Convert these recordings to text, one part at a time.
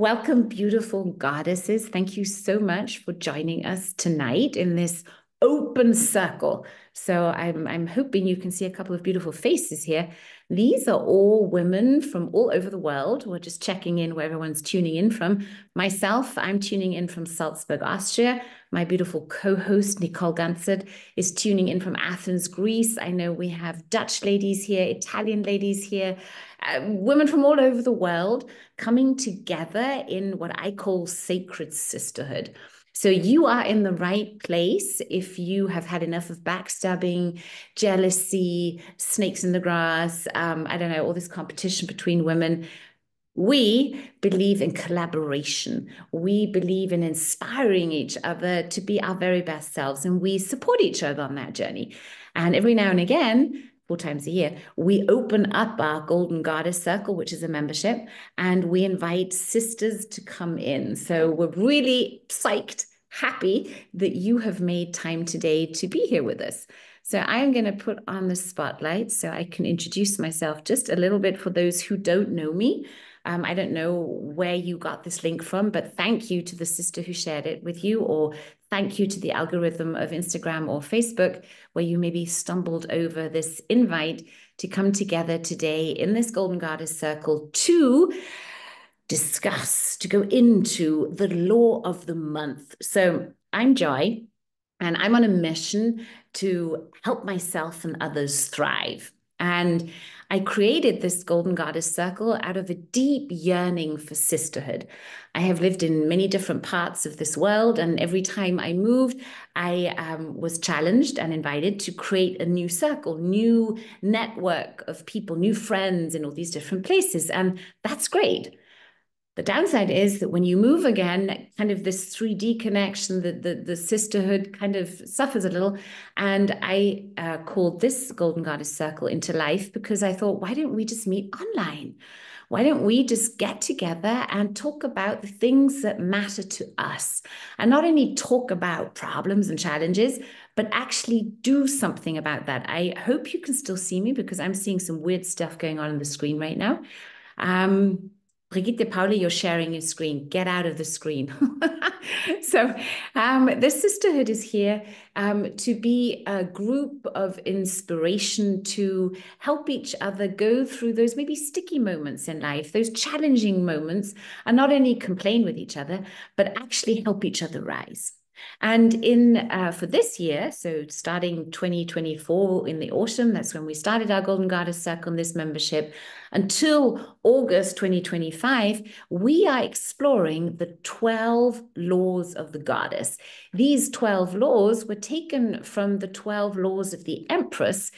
Welcome, beautiful goddesses. Thank you so much for joining us tonight in this open circle. So I'm hoping you can see a couple of beautiful faces here. These are all women from all over the world. We're just checking in where everyone's tuning in from. Myself, I'm tuning in from Salzburg, Austria. My beautiful co-host, Nicole Gansert, is tuning in from Athens, Greece. I know we have Dutch ladies here, Italian ladies here, women from all over the world coming together in what I call sacred sisterhood. So you are in the right place if you have had enough of backstabbing, jealousy, snakes in the grass, I don't know, all this competition between women. We believe in collaboration. We believe in inspiring each other to be our very best selves, and we support each other on that journey. And every now and again, 4 times a year, we open up our Golden Goddess Circle, which is a membership, and we invite sisters to come in. So we're really psyched, happy that you have made time today to be here with us. So I am going to put on the spotlight so I can introduce myself just a little bit for those who don't know me. I don't know where you got this link from, but thank you to the sister who shared it with you, or thank you to the algorithm of Instagram or Facebook, where you maybe stumbled over this invite to come together today in this Golden Goddess Circle to discuss, to go into the law of the month. So I'm Joy, and I'm on a mission to help myself and others thrive. And I created this Golden Goddess Circle out of a deep yearning for sisterhood. I have lived in many different parts of this world, and every time I moved, I was challenged and invited to create a new circle, new network of people, new friends in all these different places. And that's great. The downside is that when you move again, kind of this 3D connection, the sisterhood kind of suffers a little. And I called this Golden Goddess Circle into life because I thought, why don't we just meet online? Why don't we just get together and talk about the things that matter to us? And not only talk about problems and challenges, but actually do something about that. I hope you can still see me because I'm seeing some weird stuff going on the screen right now. Brigitte Pauli, you're sharing your screen. Get out of the screen. So this sisterhood is here to be a group of inspiration to help each other go through those maybe sticky moments in life, those challenging moments, and not only complain with each other, but actually help each other rise. And for this year, so starting 2024 in the autumn, that's when we started our Golden Goddess Circle in this membership, until August 2025, we are exploring the 12 laws of the goddess. These 12 laws were taken from the 12 laws of the Empress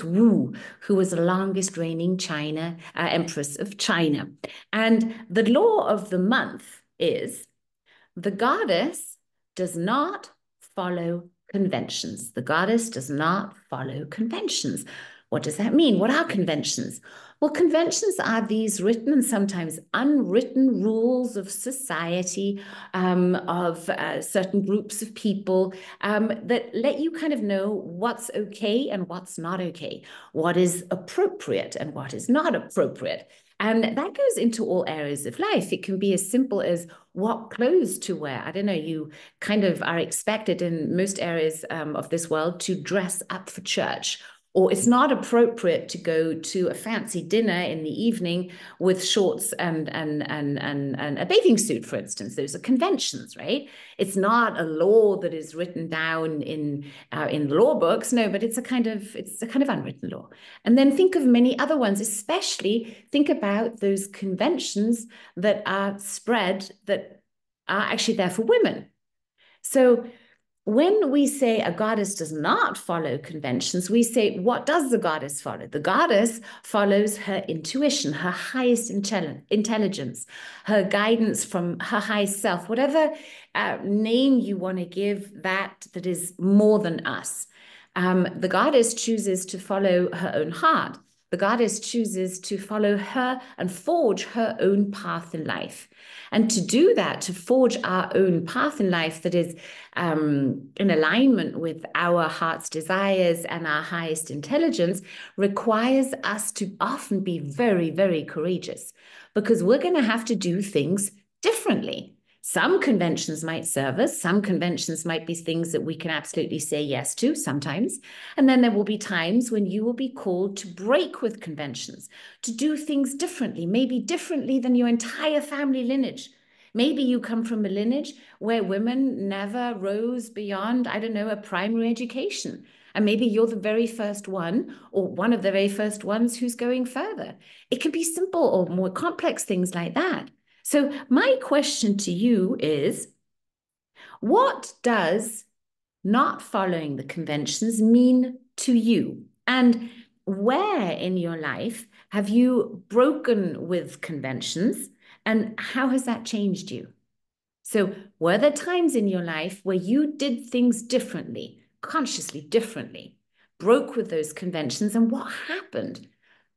Wu, who was the longest reigning Empress of China. And the law of the month is the goddess does not follow conventions. The goddess does not follow conventions. What does that mean? What are conventions? Well, conventions are these written and sometimes unwritten rules of society, of certain groups of people that let you kind of know what's okay and what's not okay, what is appropriate and what is not appropriate. And that goes into all areas of life. It can be as simple as what clothes to wear. I don't know, you kind of are expected in most areas of this world to dress up for church. Or it's not appropriate to go to a fancy dinner in the evening with shorts and a bathing suit, for instance. Those are conventions, right? It's not a law that is written down in law books, no, but it's a kind of unwritten law. And then think of many other ones, especially think about those conventions that are spread that are actually there for women. So when we say a goddess does not follow conventions, we say, what does the goddess follow? The goddess follows her intuition, her highest intelligence, her guidance from her highest self, whatever name you want to give that is more than us. The goddess chooses to follow her own heart. The goddess chooses to follow her and forge her own path in life. And to do that, to forge our own path in life that is in alignment with our heart's desires and our highest intelligence, requires us to often be very, very courageous, because we're going to have to do things differently. Some conventions might serve us. Some conventions might be things that we can absolutely say yes to sometimes. And then there will be times when you will be called to break with conventions, to do things differently, maybe differently than your entire family lineage. Maybe you come from a lineage where women never rose beyond, I don't know, a primary education. And maybe you're the very first one, or one of the very first ones who's going further. It can be simple or more complex things like that. So my question to you is, what does not following the conventions mean to you? And where in your life have you broken with conventions, and how has that changed you? So were there times in your life where you did things differently, consciously differently, broke with those conventions, and what happened?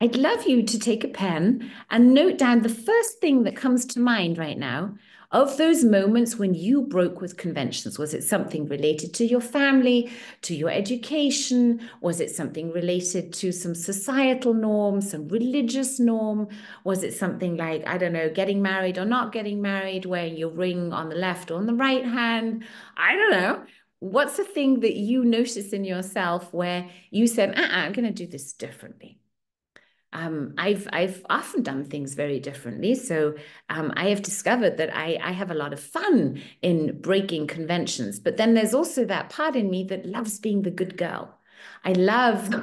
I'd love you to take a pen and note down the first thing that comes to mind right now of those moments when you broke with conventions. Was it something related to your family, to your education? Was it something related to some societal norm, some religious norm? Was it something like, I don't know, getting married or not getting married, wearing your ring on the left or on the right hand? I don't know. What's the thing that you notice in yourself where you said, I'm going to do this differently? I've often done things very differently. So I have discovered that I have a lot of fun in breaking conventions. But then there's also that part in me that loves being the good girl. I love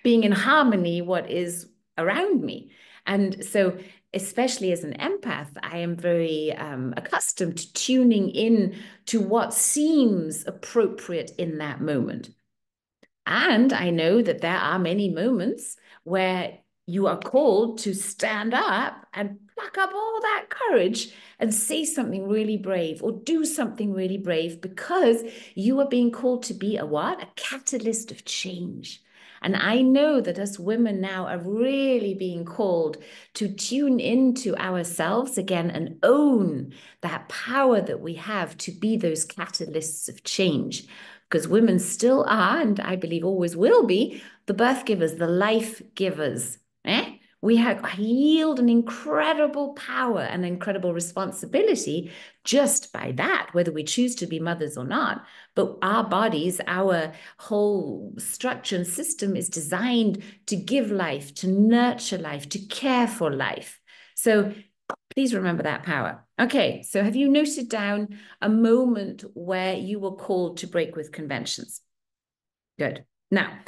being in harmony what is around me. And so, especially as an empath, I am very accustomed to tuning in to what seems appropriate in that moment. And I know that there are many moments where you are called to stand up and pluck up all that courage and say something really brave or do something really brave, because you are being called to be a what? A catalyst of change. And I know that us women now are really being called to tune into ourselves again and own that power that we have to be those catalysts of change. Because women still are, and I believe always will be, the birth givers, the life givers. We yield an incredible power and incredible responsibility just by that, whether we choose to be mothers or not. But our bodies, our whole structure and system is designed to give life, to nurture life, to care for life. So please remember that power. Okay, so have you noted down a moment where you were called to break with conventions? Good. Now,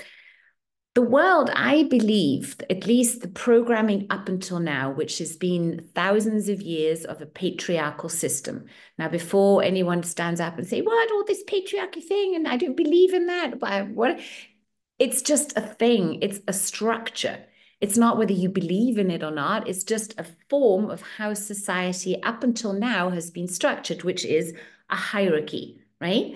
the world, I believe, at least the programming up until now, which has been thousands of years of a patriarchal system. Now, before anyone stands up and say, what, all this patriarchy thing, and I don't believe in that. What? It's just a thing. It's a structure. It's not whether you believe in it or not. It's just a form of how society up until now has been structured, which is a hierarchy, right?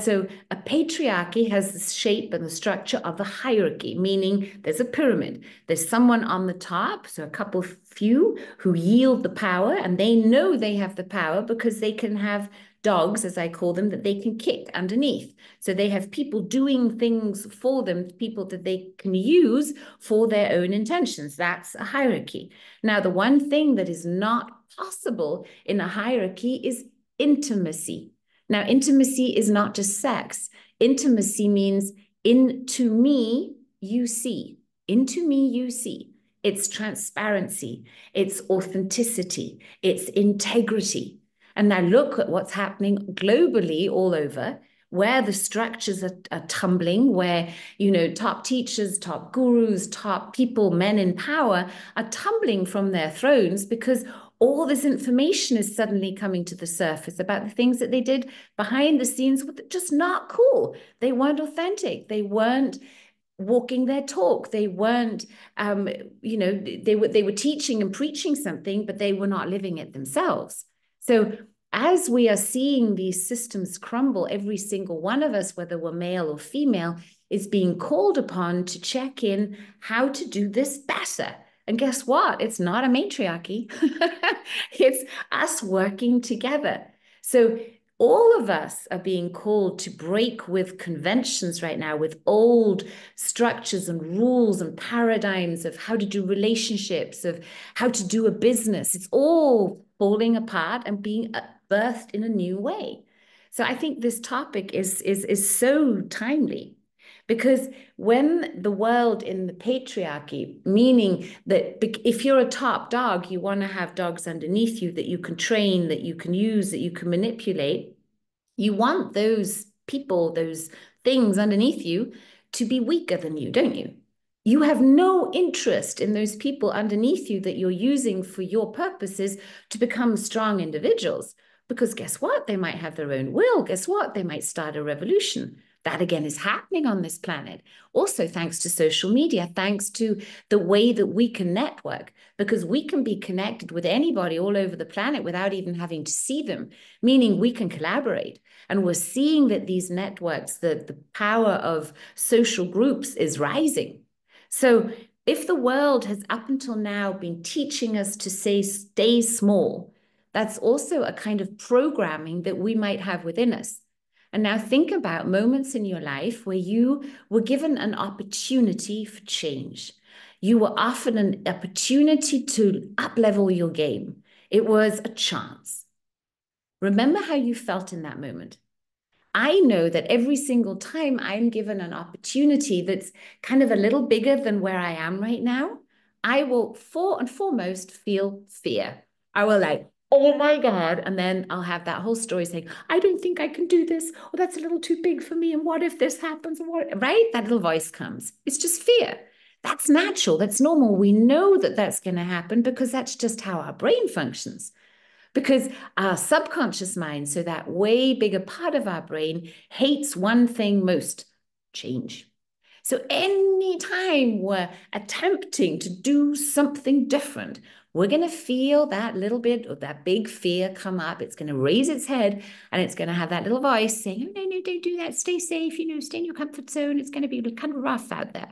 So a patriarchy has the shape and the structure of a hierarchy, meaning there's a pyramid. There's someone on the top, so a couple few who yield the power, and they know they have the power because they can have dogs, as I call them, that they can kick underneath. So they have people doing things for them, people that they can use for their own intentions. That's a hierarchy. Now, the one thing that is not possible in a hierarchy is intimacy. Now, intimacy is not just sex. Intimacy means into me, you see. Into me, you see. It's transparency. It's authenticity. It's integrity. And now look at what's happening globally all over, where the structures are tumbling, where, top teachers, top gurus, top people, men in power are tumbling from their thrones because all this information is suddenly coming to the surface about the things that they did behind the scenes were just not cool. They weren't authentic. They weren't walking their talk. They weren't, they were teaching and preaching something, but they were not living it themselves. So as we are seeing these systems crumble, every single one of us, whether we're male or female, is being called upon to check in how to do this better. And guess what? It's not a matriarchy. It's us working together. So all of us are being called to break with conventions right now, with old structures and rules and paradigms of how to do relationships, of how to do a business. It's all falling apart and being birthed in a new way. So I think this topic is so timely. Because when the world in the patriarchy, meaning that if you're a top dog, you want to have dogs underneath you that you can train, that you can use, that you can manipulate. You want those people, those things underneath you to be weaker than you, don't you? You have no interest in those people underneath you that you're using for your purposes to become strong individuals. Because guess what? They might have their own will. Guess what? They might start a revolution. That again is happening on this planet. Also, thanks to social media, thanks to the way that we can network, because we can be connected with anybody all over the planet without even having to see them, meaning we can collaborate. And we're seeing that these networks, the power of social groups is rising. So if the world has up until now been teaching us to say, stay small, that's also a kind of programming that we might have within us. And now think about moments in your life where you were given an opportunity for change. You were offered an opportunity to up-level your game. It was a chance. Remember how you felt in that moment. I know that every single time I'm given an opportunity that's kind of a little bigger than where I am right now, I will, for and foremost, feel fear. I will like, oh my God. And then I'll have that whole story saying, I don't think I can do this, or that's a little too big for me. And what if this happens? Right? That little voice comes. It's just fear. That's natural. That's normal. We know that that's going to happen because that's just how our brain functions. Because our subconscious mind, so that way bigger part of our brain, hates one thing most: change. So anytime we're attempting to do something different, we're going to feel that little bit of that big fear come up. It's going to raise its head and it's going to have that little voice saying, oh, no, no, don't do that. Stay safe, stay in your comfort zone. It's going to be kind of rough out there.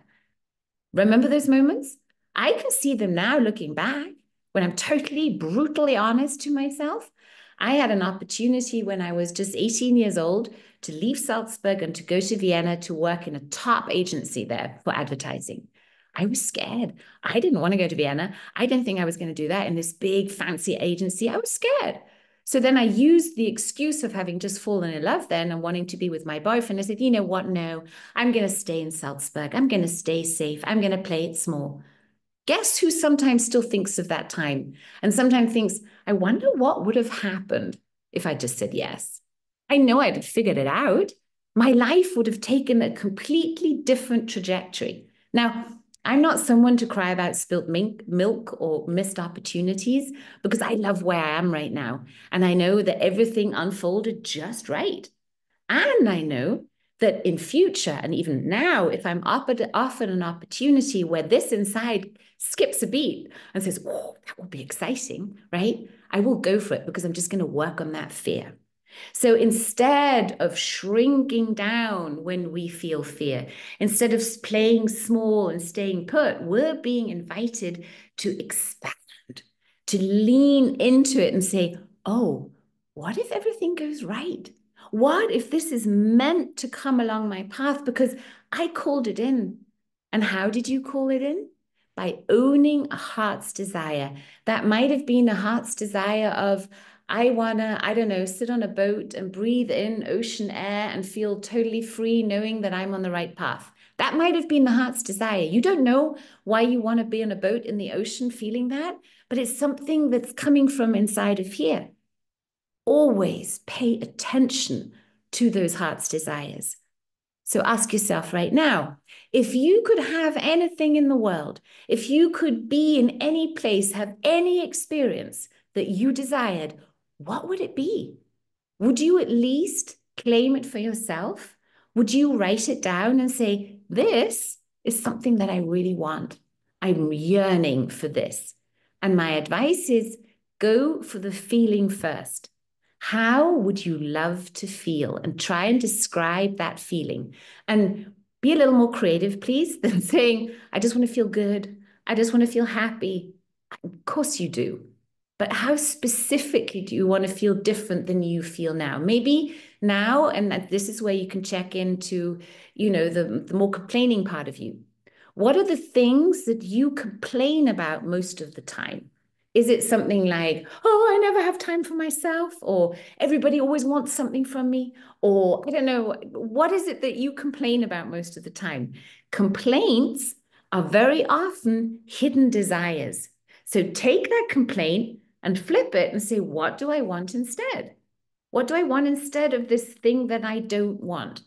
Remember those moments? I can see them now looking back when I'm totally brutally honest to myself. I had an opportunity when I was just 18 years old to leave Salzburg and to go to Vienna to work in a top agency there for advertising. I was scared. I didn't want to go to Vienna. I didn't think I was going to do that in this big fancy agency. I was scared. So then I used the excuse of having just fallen in love then and wanting to be with my boyfriend. I said, you know what? No, I'm going to stay in Salzburg. I'm going to stay safe. I'm going to play it small. Guess who sometimes still thinks of that time and sometimes thinks, I wonder what would have happened if I just said yes. I know I'd have figured it out. My life would have taken a completely different trajectory. Now, I'm not someone to cry about spilt milk or missed opportunities because I love where I am right now. And I know that everything unfolded just right. And I know that in future, and even now, if I'm offered an opportunity where this inside skips a beat and says, oh, that will be exciting, right? I will go for it because I'm just going to work on that fear. So instead of shrinking down when we feel fear, instead of playing small and staying put, we're being invited to expand, to lean into it and say, oh, what if everything goes right? What if this is meant to come along my path because I called it in? And how did you call it in? By owning a heart's desire. That might have been a heart's desire of, I want to, I don't know, sit on a boat and breathe in ocean air and feel totally free knowing that I'm on the right path. That might have been the heart's desire. You don't know why you want to be on a boat in the ocean feeling that, but it's something that's coming from inside of here. Always pay attention to those heart's desires. So ask yourself right now, if you could have anything in the world, if you could be in any place, have any experience that you desired, what would it be? Would you at least claim it for yourself? Would you write it down and say, this is something that I really want. I'm yearning for this. And my advice is go for the feeling first. How would you love to feel? And try and describe that feeling. And Be a little more creative, please, than saying, I just want to feel good. I just want to feel happy. Of course you do. But how specifically do you want to feel different than you feel now? Maybe now, and this is where you can check into, the more complaining part of you. What are the things that you complain about most of the time? Is it something like, oh, I never have time for myself, or everybody always wants something from me, or I don't know, what is it that you complain about most of the time? Complaints are very often hidden desires. So take that complaint and flip it and say, what do I want instead? What do I want instead of this thing that I don't want?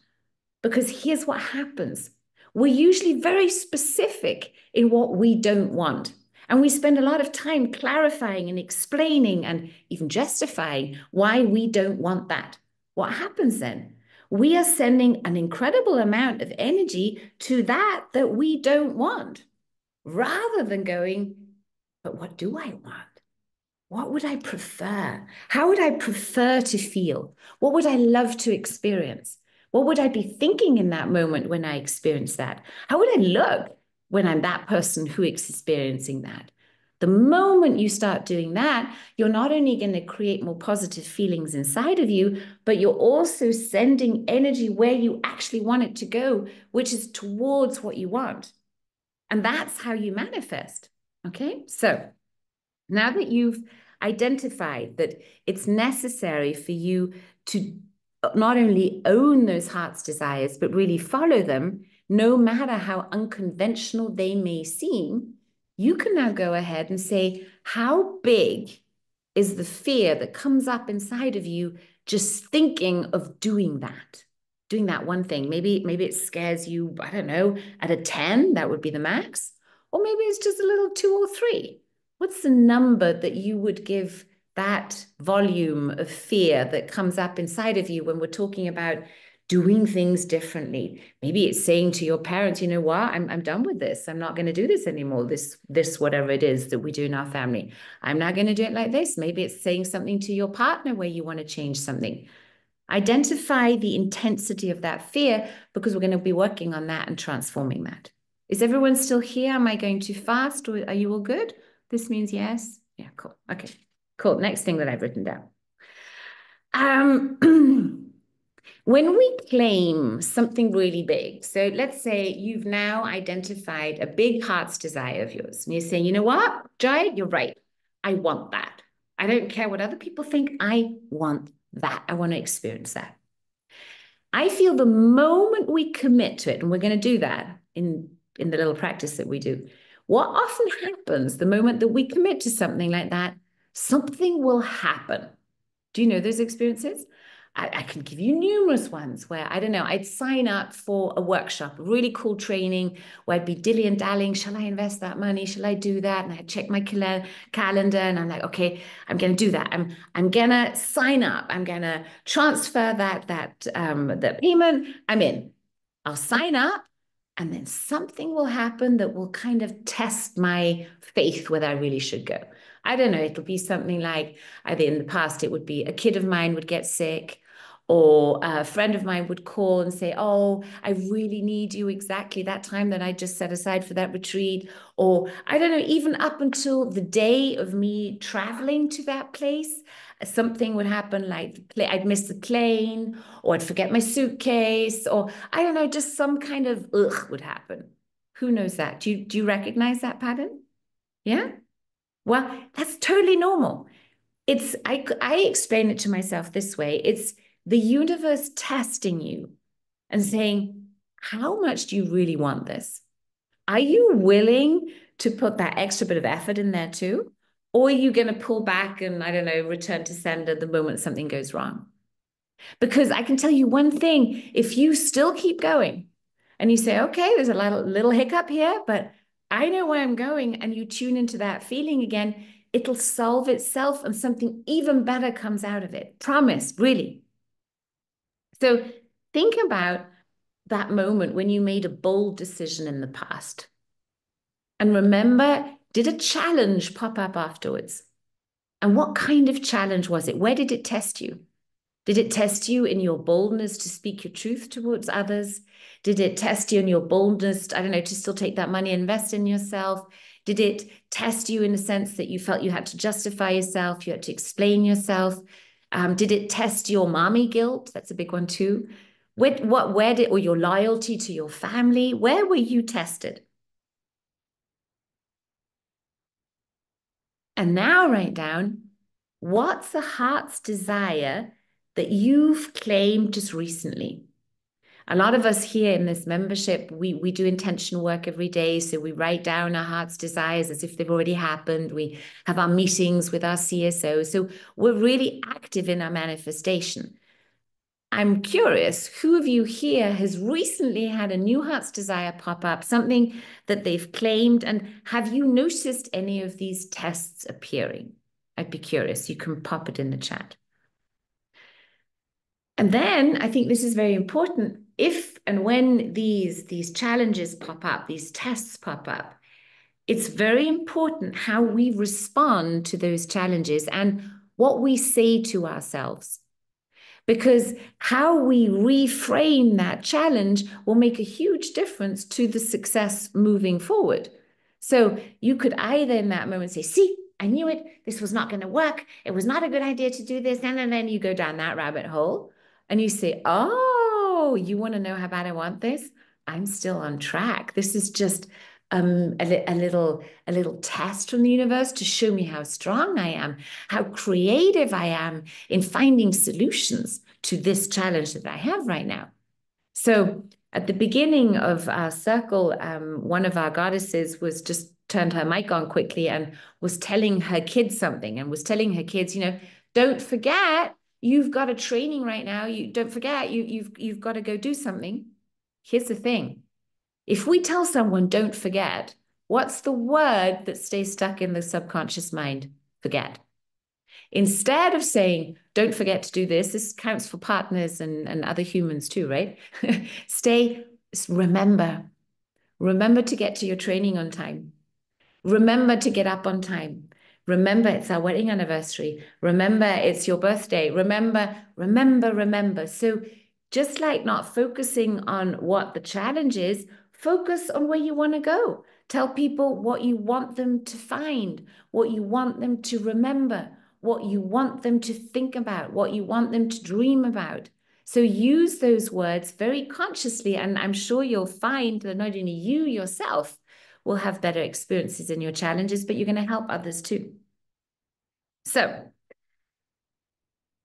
Because here's what happens. We're usually very specific in what we don't want. And we spend a lot of time clarifying and explaining and even justifying why we don't want that. What happens then? We are sending an incredible amount of energy to that we don't want, rather than going, but what do I want? What would I prefer? How would I prefer to feel? What would I love to experience? What would I be thinking in that moment when I experience that? How would I look when I'm that person who is experiencing that? The moment you start doing that, you're not only going to create more positive feelings inside of you, but you're also sending energy where you actually want it to go, which is towards what you want. And that's how you manifest. Okay, so now that you've identified that it's necessary for you to not only own those heart's desires, but really follow them, no matter how unconventional they may seem, you can now go ahead and say, how big is the fear that comes up inside of you just thinking of doing that one thing? Maybe it scares you, I don't know, at a 10, that would be the max. Or maybe it's just a little 2 or 3. What's the number that you would give that volume of fear that comes up inside of you when we're talking about doing things differently? Maybe it's saying to your parents, you know what, I'm done with this. I'm not going to do this anymore. This, whatever it is that we do in our family. I'm not going to do it like this. Maybe it's saying something to your partner where you want to change something. Identify the intensity of that fear, because we're going to be working on that and transforming that. Is everyone still here? Am I going too fast, or are you all good? This means yes. Yeah, cool. Okay, cool. Next thing that I've written down. When we claim something really big, so let's say you've now identified a big heart's desire of yours, and you're saying, you know what, Jai, you're right. I want that. I don't care what other people think. I want that. I want to experience that. I feel the moment we commit to it, and we're going to do that in the little practice that we do, what often happens the moment that we commit to something like that, something will happen. Do you know those experiences? I can give you numerous ones where, I don't know, I'd sign up for a workshop, a really cool training where I'd be dilly and dallying. Shall I invest that money? Shall I do that? And I'd check my calendar and I'm like, okay, I'm going to do that. I'm going to sign up. I'm going to transfer that payment. I'm in. I'll sign up. And then something will happen that will kind of test my faith whether I really should go. I don't know. It'll be something like, either in the past, it would be a kid of mine would get sick, or a friend of mine would call and say, oh, I really need you exactly that time that I just set aside for that retreat. Or I don't know, even up until the day of me traveling to that place, something would happen, like I'd miss the plane, or I'd forget my suitcase, or I don't know, just some kind of ugh would happen. Who knows that? Do you recognize that pattern? Yeah? Well, that's totally normal. I explain it to myself this way. It's the universe testing you and saying, how much do you really want this? Are you willing to put that extra bit of effort in there too? Or are you going to pull back and, I don't know, return to sender the moment something goes wrong? Because I can tell you one thing, if you still keep going and you say, okay, there's a little hiccup here, but I know where I'm going, and you tune into that feeling again, it'll solve itself and something even better comes out of it. Promise, really. So think about that moment when you made a bold decision in the past. And remember, did a challenge pop up afterwards? And what kind of challenge was it? Where did it test you? Did it test you in your boldness to speak your truth towards others? Did it test you in your boldness, I don't know, to still take that money and invest in yourself? Did it test you in the sense that you felt you had to justify yourself, you had to explain yourself? Did it test your mommy guilt? That's a big one too. Or your loyalty to your family? Where were you tested? And now write down, what's the heart's desire that you've claimed just recently? A lot of us here in this membership, we do intention work every day. So we write down our heart's desires as if they've already happened. We have our meetings with our CSO. So we're really active in our manifestation. I'm curious, who of you here has recently had a new heart's desire pop up, something that they've claimed? And have you noticed any of these tests appearing? I'd be curious. You can pop it in the chat. And then I think this is very important. If and when these challenges pop up, these tests pop up, it's very important how we respond to those challenges and what we say to ourselves. Because how we reframe that challenge will make a huge difference to the success moving forward. So you could either in that moment say, see, I knew it. This was not going to work. It was not a good idea to do this. And then you go down that rabbit hole and you say, oh, you want to know how bad I want this? I'm still on track. This is just a little test from the universe to show me how strong I am, how creative I am in finding solutions to this challenge that I have right now. So at the beginning of our circle, one of our goddesses was just turned her mic on quickly and was telling her kids something and was telling her kids, don't forget, you've got a training right now. You don't forget, you've got to go do something. Here's the thing. If we tell someone, don't forget, what's the word that stays stuck in the subconscious mind? Forget. Instead of saying, don't forget to do this counts for partners and other humans too, right? Remember. Remember to get to your training on time. Remember to get up on time. Remember, it's our wedding anniversary. Remember, it's your birthday. Remember. So just like not focusing on what the challenge is, focus on where you want to go. Tell people what you want them to find, what you want them to remember, what you want them to think about, what you want them to dream about. So use those words very consciously, and I'm sure you'll find that not only you yourself will have better experiences in your challenges, but you're going to help others too. So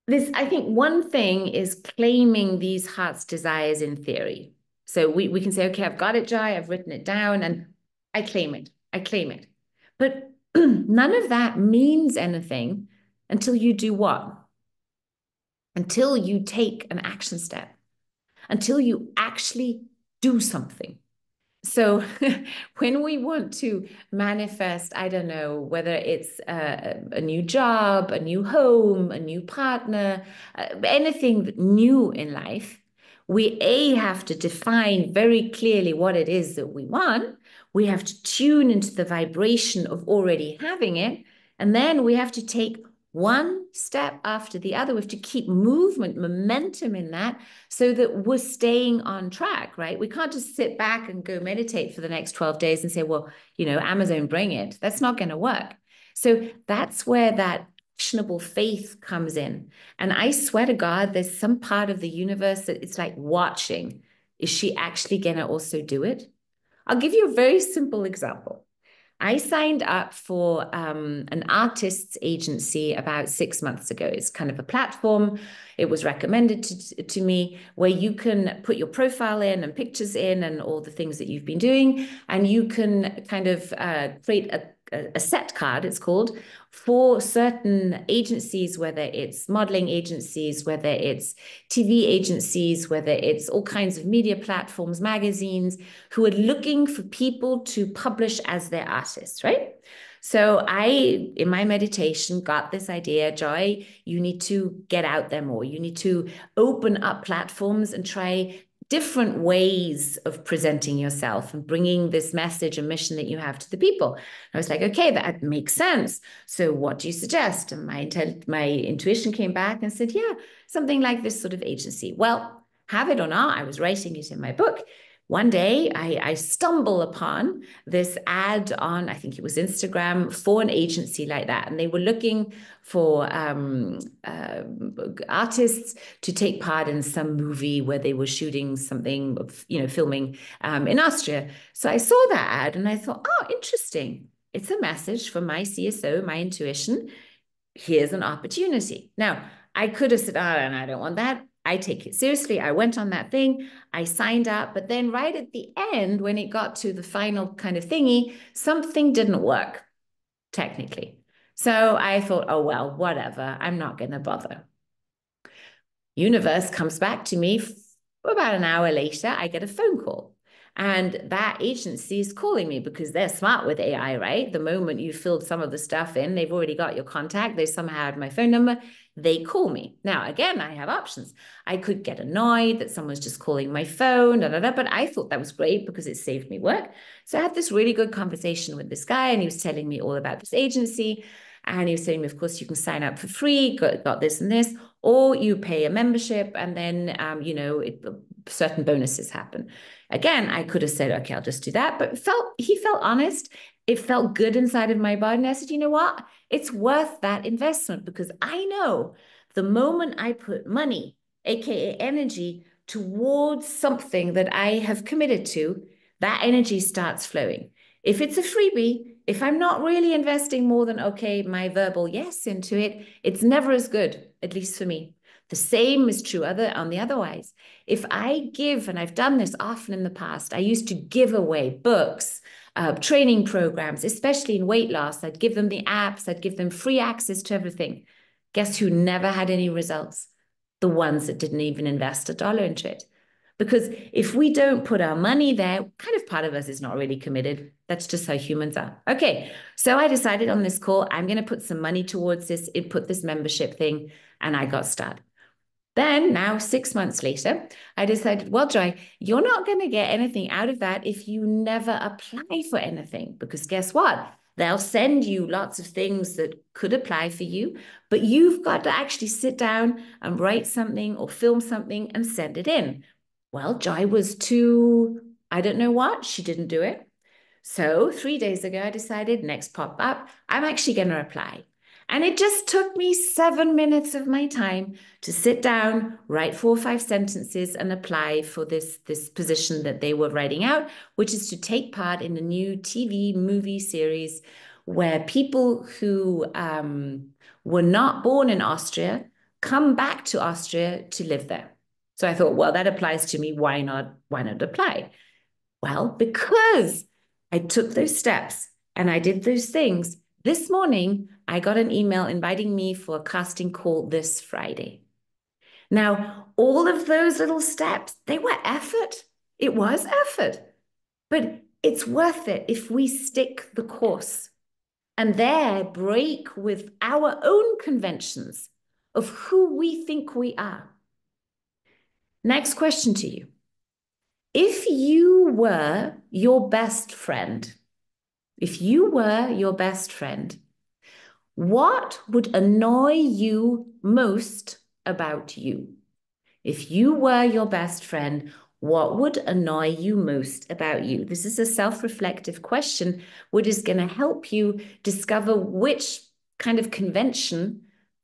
I think one thing is claiming these heart's desires in theory. So we can say, okay, I've got it, Jai, I've written it down and I claim it. But none of that means anything until you do what? Until you take an action step, until you actually do something. So when we want to manifest, I don't know, whether it's a new job, a new home, a new partner, anything new in life, we have to define very clearly what it is that we want. We have to tune into the vibration of already having it. And then we have to take one step after the other. We have to keep momentum in that so that we're staying on track, right? We can't just sit back and go meditate for the next 12 days and say, well, Amazon, bring it. That's not going to work. So that's where that actionable faith comes in. And I swear to God, there's some part of the universe that it's like watching. Is she actually going to also do it? I'll give you a very simple example. I signed up for an artist's agency about 6 months ago. It's kind of a platform. It was recommended to me where you can put your profile in and pictures in and all the things that you've been doing. And you can kind of create a set card, it's called, for certain agencies, whether it's modeling agencies, whether it's TV agencies, whether it's all kinds of media platforms, magazines, who are looking for people to publish as their artists, right? So I, in my meditation, got this idea, Joy, you need to get out there more. You need to open up platforms and try different ways of presenting yourself and bringing this message and mission that you have to the people. I was like, okay, that makes sense. So what do you suggest? And my intuition came back and said, yeah, something like this sort of agency. Well, have it or not, I was writing it in my book. One day I stumble upon this ad on, I think it was Instagram, for an agency like that. And they were looking for artists to take part in some movie where they were shooting something, filming in Austria. So I saw that ad and I thought, oh, interesting. It's a message from my CSO, my intuition. Here's an opportunity. Now, I could have said, oh, and I don't want that. I take it seriously. I went on that thing. I signed up. But then right at the end, when it got to the final kind of thingy, something didn't work technically. So I thought, oh, well, whatever. I'm not going to bother. Universe comes back to me about an hour later. I get a phone call. And that agency is calling me because they're smart with AI, right? The moment you filled some of the stuff in, they've already got your contact. They somehow had my phone number. They call me. Now, again, I have options. I could get annoyed that someone's just calling my phone, but I thought that was great because it saved me work. So I had this really good conversation with this guy, and he was telling me all about this agency. And he was saying, of course, you can sign up for free, got this and this, or you pay a membership, and then, certain bonuses happen. Again, I could have said, okay, I'll just do that. But he felt honest. It felt good inside of my body. And I said, you know what? It's worth that investment because I know the moment I put money, AKA energy, towards something that I have committed to, that energy starts flowing. If it's a freebie, if I'm not really investing more than, okay, my verbal yes into it, it's never as good, at least for me. The same is true on the otherwise. If I give, and I've done this often in the past, I used to give away books, training programs, especially in weight loss. I'd give them the apps, I'd give them free access to everything. Guess who never had any results? The ones that didn't even invest $1 into it. Because if we don't put our money there, kind of part of us is not really committed. That's just how humans are. Okay, so I decided on this call, I'm going to put some money towards this, put this membership thing, and I got started. Then now 6 months later, I decided, well, Joy, you're not going to get anything out of that if you never apply for anything, because guess what? They'll send you lots of things that could apply for you, but you've got to actually sit down and write something or film something and send it in. Well, Joy was too, I don't know what, she didn't do it. So 3 days ago, I decided next pop up, I'm actually going to apply. And it just took me 7 minutes of my time to sit down, write 4 or 5 sentences, and apply for this position that they were writing out, which is to take part in a new TV movie series where people who were not born in Austria come back to Austria to live there. So I thought, well, that applies to me. Why not apply? Well, because I took those steps and I did those things. This morning, I got an email inviting me for a casting call this Friday. Now, all of those little steps, they were effort. It was effort, but it's worth it if we stick the course and there break with our own conventions of who we think we are. Next question to you. If you were your best friend, what would annoy you most about you? If you were your best friend, what would annoy you most about you? This is a self-reflective question, which is going to help you discover which kind of convention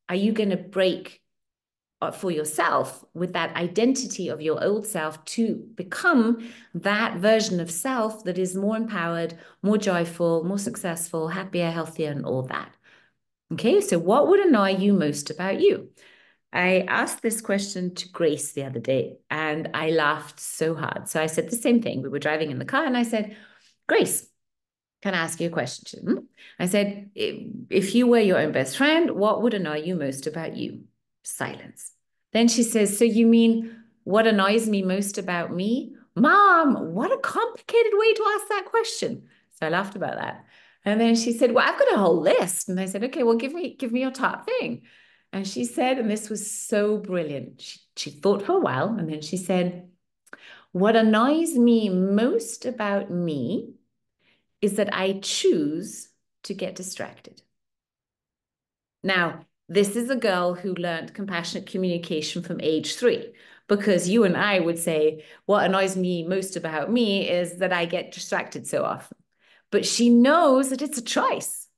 are you going to break for yourself with that identity of your old self to become that version of self that is more empowered, more joyful, more successful, happier, healthier, and all that. Okay, so what would annoy you most about you? I asked this question to Grace the other day and I laughed so hard. So I said the same thing. We were driving in the car and I said, Grace, can I ask you a question? I said, if you were your own best friend, what would annoy you most about you? Silence. Then she says, so you mean what annoys me most about me? Mom, what a complicated way to ask that question. So I laughed about that. And then she said, well, I've got a whole list. And I said, okay, well, give me your top thing. And she said, and this was so brilliant. She thought for a while, and then she said, What annoys me most about me is that I choose to get distracted. Now, this is a girl who learned compassionate communication from age 3, because you and I would say, what annoys me most about me is that I get distracted so often. But she knows that it's a choice.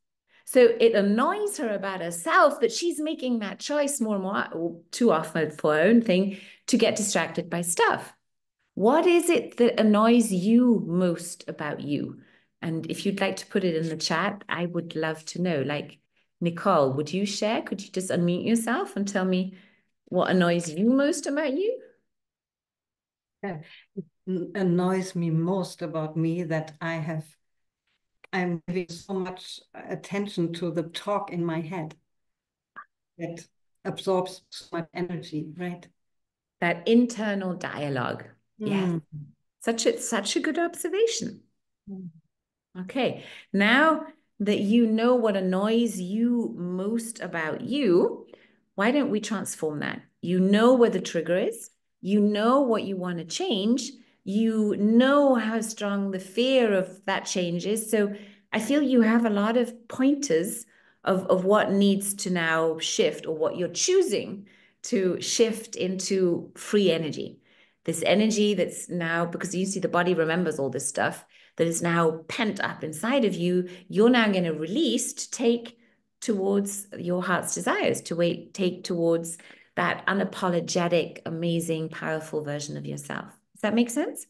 So it annoys her about herself that she's making that choice more and more, too often for her own thing, to get distracted by stuff. What is it that annoys you most about you? And if you'd like to put it in the chat, I would love to know. Like, Nicole, would you share? Could you just unmute yourself and tell me what annoys you most about you? Yeah. It annoys me most about me that I'm giving so much attention to the talk in my head that absorbs so much energy, right? That internal dialogue. Yes, Mm. such a good observation. Mm. Okay, now that you know what annoys you most about you, why don't we transform that? You know where the trigger is, you know what you want to change, you know how strong the fear of that change is. So I feel you have a lot of pointers of what needs to now shift, or what you're choosing to shift into free energy. This energy that's now, because you see the body remembers all this stuff that is now pent up inside of you, you're now going to release to take towards your heart's desires, to take towards that unapologetic, amazing, powerful version of yourself. Does that make sense?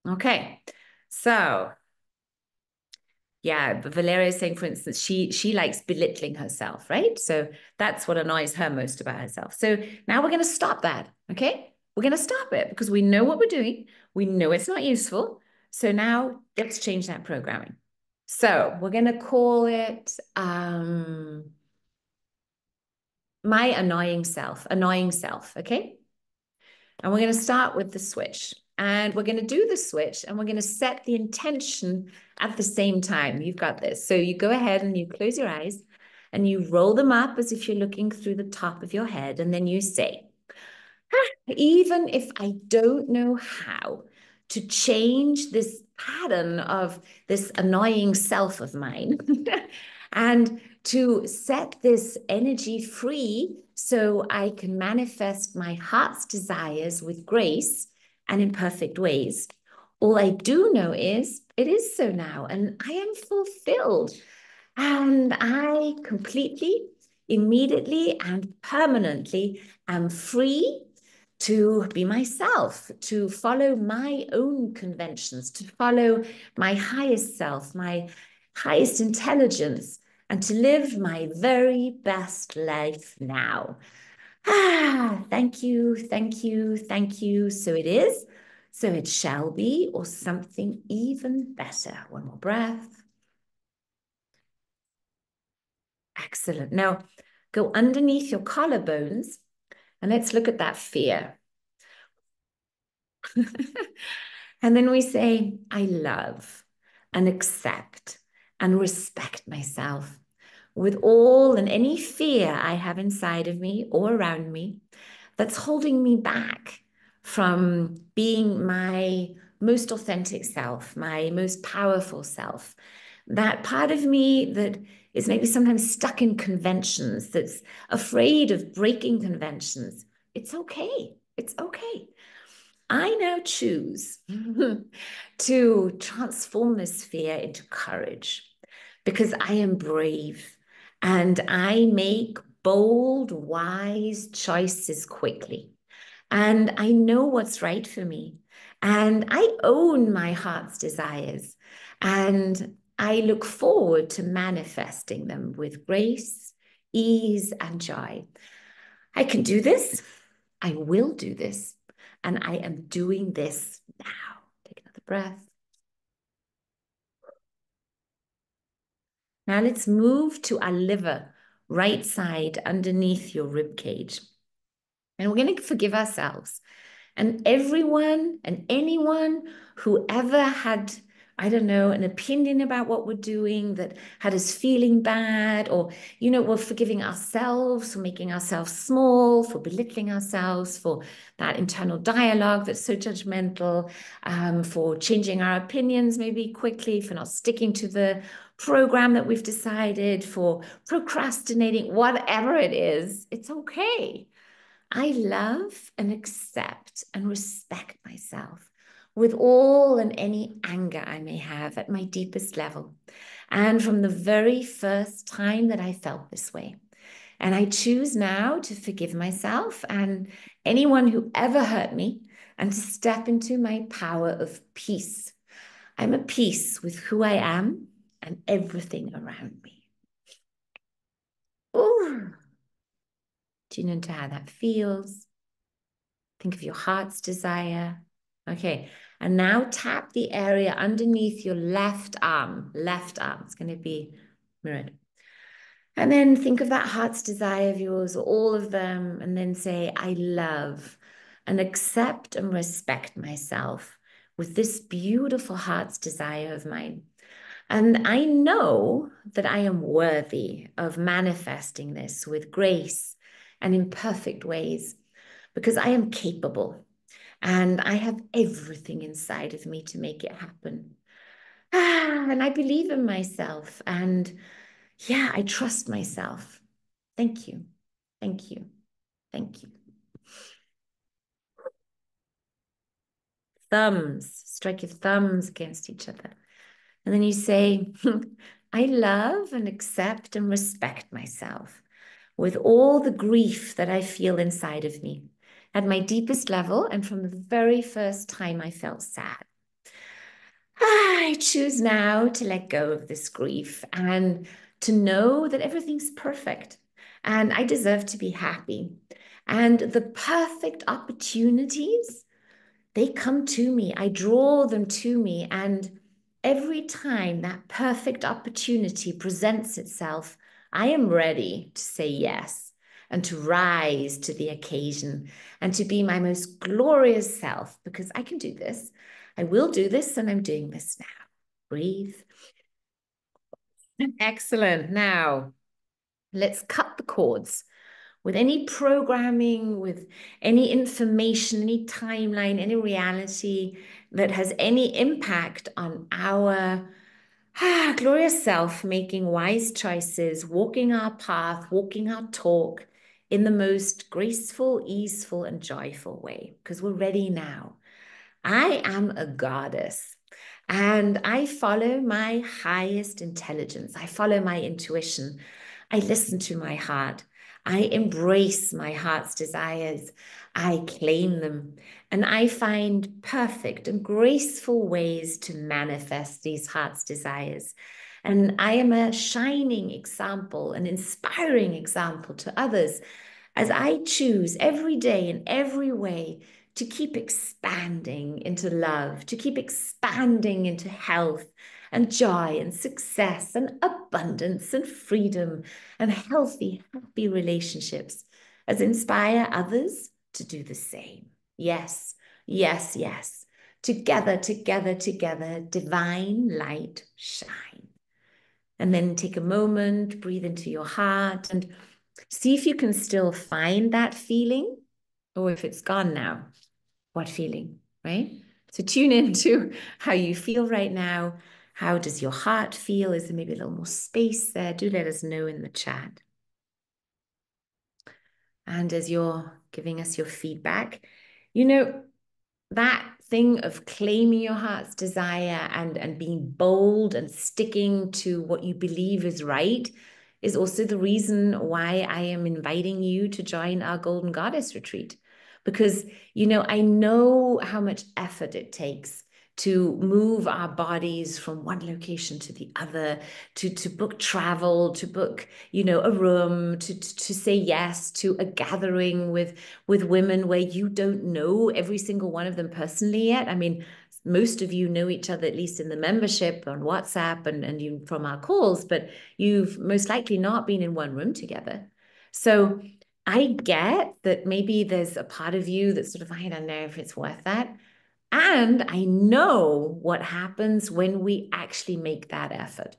Okay. So yeah, but Valeria is saying, for instance, she likes belittling herself, right? So that's what annoys her most about herself. So now we're going to stop that, okay? We're going to stop it because we know what we're doing. We know it's not useful. So now let's change that programming. So we're going to call it my annoying self, okay? And we're going to start with the switch. And we're going to do the switch and we're going to set the intention at the same time. You've got this. So you go ahead and you close your eyes and you roll them up as if you're looking through the top of your head. And then you say, even if I don't know how to change this pattern of this annoying self of mine and to set this energy free so I can manifest my heart's desires with grace and in perfect ways. All I do know is it is so now, and I am fulfilled. And I completely, immediately, and permanently am free to be myself, to follow my own conventions, to follow my highest self, my highest intelligence, and to live my very best life now. Thank you, thank you, thank you. So it is, so it shall be, or something even better. One more breath. Excellent. Now go underneath your collarbones and let's look at that fear. And then we say, I love and accept and respect myself with all and any fear I have inside of me or around me that's holding me back from being my most authentic self, my most powerful self. That part of me that is maybe sometimes stuck in conventions, that's afraid of breaking conventions. It's okay. It's okay. I now choose to transform this fear into courage because I am brave and I make bold, wise choices quickly. And I know what's right for me. And I own my heart's desires. And I look forward to manifesting them with grace, ease, and joy. I can do this. I will do this. And I am doing this now. Take another breath. Now let's move to our liver, right side underneath your rib cage. And we're going to forgive ourselves and everyone and anyone who ever had I don't know, an opinion about what we're doing that had us feeling bad, or, we're forgiving ourselves for making ourselves small, for belittling ourselves, for that internal dialogue that's so judgmental, for changing our opinions maybe quickly, for not sticking to the program that we've decided, for procrastinating, whatever it is, it's okay. I love and accept and respect myself with all and any anger I may have at my deepest level. And from the very first time that I felt this way. And I choose now to forgive myself and anyone who ever hurt me and to step into my power of peace. I'm at peace with who I am and everything around me. Ooh, tune into how that feels. Think of your heart's desire. Okay, and now tap the area underneath your left arm. Left arm, it's going to be mirrored. And then think of that heart's desire of yours, all of them, and then say, I love and accept and respect myself with this beautiful heart's desire of mine. And I know that I am worthy of manifesting this with grace and in perfect ways because I am capable and I have everything inside of me to make it happen. And I believe in myself. And yeah, I trust myself. Thank you. Thank you. Thank you. Thumbs, strike your thumbs against each other. And then you say, I love and accept and respect myself with all the grief that I feel inside of me at my deepest level and from the very first time I felt sad. I choose now to let go of this grief and to know that everything's perfect and I deserve to be happy. And the perfect opportunities, they come to me. I draw them to me. And every time that perfect opportunity presents itself, I am ready to say yes and to rise to the occasion and to be my most glorious self because I can do this. I will do this and I'm doing this now. Breathe. Excellent. Now, let's cut the cords with any programming, with any information, any timeline, any reality that has any impact on our glorious self, making wise choices, walking our path, walking our talk in the most graceful, easeful, and joyful way, because we're ready now. I am a goddess. And I follow my highest intelligence. I follow my intuition. I listen to my heart. I embrace my heart's desires. I claim them. And I find perfect and graceful ways to manifest these heart's desires. And I am a shining example, an inspiring example to others as I choose every day in every way to keep expanding into love, to keep expanding into health and joy and success and abundance and freedom and healthy, happy relationships, as inspire others to do the same. Yes, yes, yes. Together, together, together, divine light shine. And then take a moment, breathe into your heart and see if you can still find that feeling or if it's gone now. What feeling, right? So tune into how you feel right now. How does your heart feel? Is there maybe a little more space there? Do let us know in the chat. And as you're giving us your feedback, that thing of claiming your heart's desire and being bold and sticking to what you believe is right is also the reason why I am inviting you to join our Golden Goddess retreat. Because, I know how much effort it takes to move our bodies from one location to the other, to book travel, to book, a room, to say yes to a gathering with women where you don't know every single one of them personally yet. I mean, most of you know each other, at least in the membership on WhatsApp and you from our calls, but you've most likely not been in one room together. So I get that maybe there's a part of you that's sort of, I don't know if it's worth that. And I know what happens when we actually make that effort.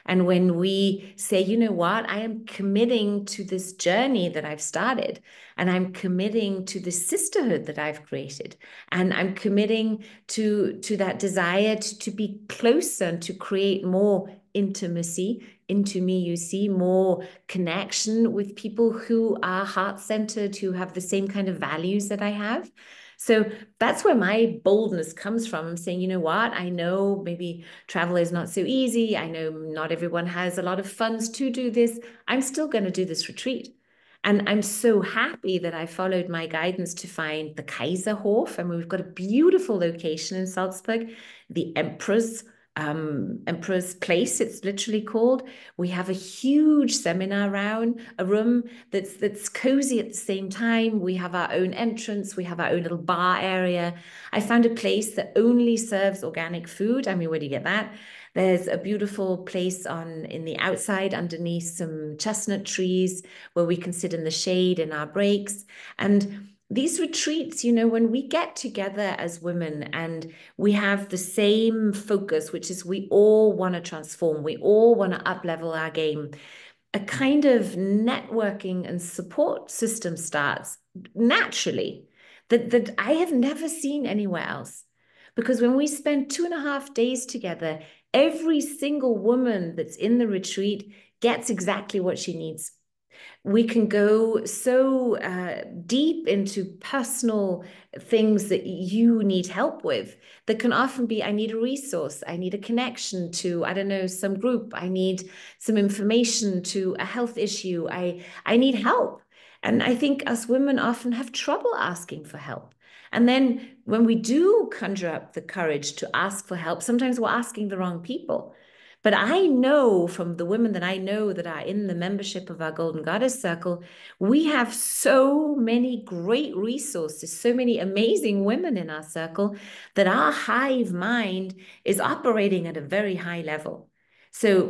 And when we say, you know what, I am committing to this journey that I've started, and I'm committing to this sisterhood that I've created, and I'm committing to that desire to be closer and to create more intimacy into me, you see, more connection with people who are heart-centered, who have the same kind of values that I have. So that's where my boldness comes from. I'm saying, you know what? I know maybe travel is not so easy. I know not everyone has a lot of funds to do this. I'm still going to do this retreat. And I'm so happy that I followed my guidance to find the Kaiserhof. I mean, we've got a beautiful location in Salzburg, the Emperor's Place, it's literally called. We have a huge seminar room that's cozy at the same time. We have our own entrance, we have our own little bar area. I found a place that only serves organic food. I mean, where do you get that? There's a beautiful place in the outside underneath some chestnut trees where we can sit in the shade in our breaks. And these retreats, you know, when we get together as women and we have the same focus, which is we all want to transform, we all want to up level our game, a kind of networking and support system starts naturally that I have never seen anywhere else. Because when we spend 2.5 days together, every single woman that's in the retreat gets exactly what she needs. We can go so deep into personal things that you need help with. That can often be, I need a resource, I need a connection to, I don't know, some group, I need some information to a health issue, I need help. And I think us women often have trouble asking for help. And then when we do conjure up the courage to ask for help, sometimes we're asking the wrong people. But I know from the women that I know that are in the membership of our Golden Goddess Circle, we have so many great resources, so many amazing women in our circle that our hive mind is operating at a very high level. So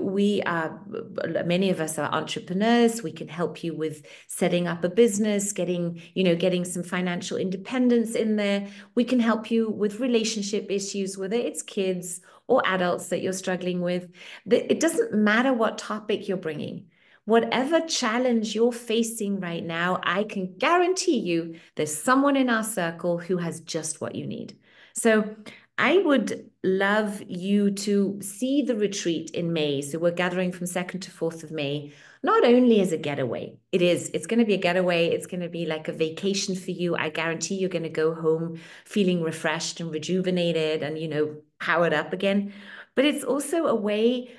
many of us are entrepreneurs. We can help you with setting up a business, getting some financial independence in there. We can help you with relationship issues, whether it's kids or adults that you're struggling with. It doesn't matter what topic you're bringing. Whatever challenge you're facing right now, I can guarantee you there's someone in our circle who has just what you need. So I would love you to see the retreat in May. So we're gathering from 2nd to 4th of May, not only as a getaway. It's going to be a getaway. It's going to be like a vacation for you. I guarantee you're going to go home feeling refreshed and rejuvenated and, powered up again. But it's also a way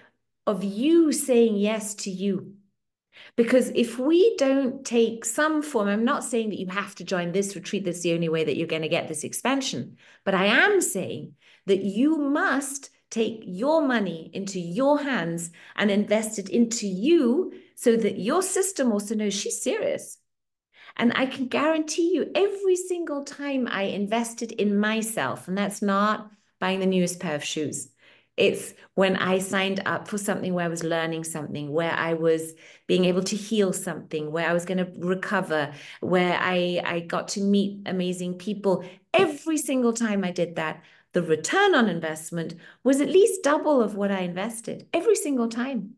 of you saying yes to you. Because if we don't take some form, I'm not saying that you have to join this retreat, that's the only way that you're going to get this expansion. But I am saying that you must take your money into your hands and invest it into you so that your system also knows she's serious. And I can guarantee you every single time I invested in myself, and that's not buying the newest pair of shoes. It's when I signed up for something where I was learning something, where I was being able to heal something, where I was going to recover, where I got to meet amazing people. Every single time I did that, the return on investment was at least double of what I invested every single time.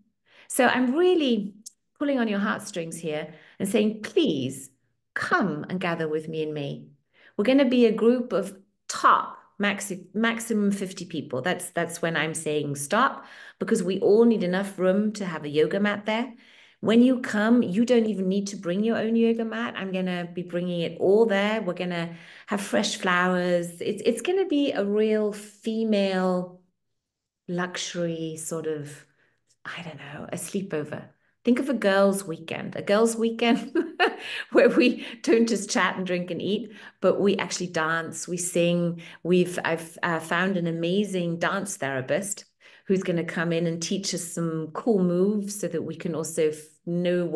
So I'm really pulling on your heartstrings here and saying, please come and gather with me in May. We're going to be a group of top maximum 50 people. That's when I'm saying stop, because we all need enough room to have a yoga mat there. When you come, you don't even need to bring your own yoga mat. I'm going to be bringing it all there. We're going to have fresh flowers. It's going to be a real female luxury sort of, I don't know, a sleepover. Think of a girls' weekend where we don't just chat and drink and eat, but we actually dance, we sing. I've found an amazing dance therapist who's going to come in and teach us some cool moves so that we can also know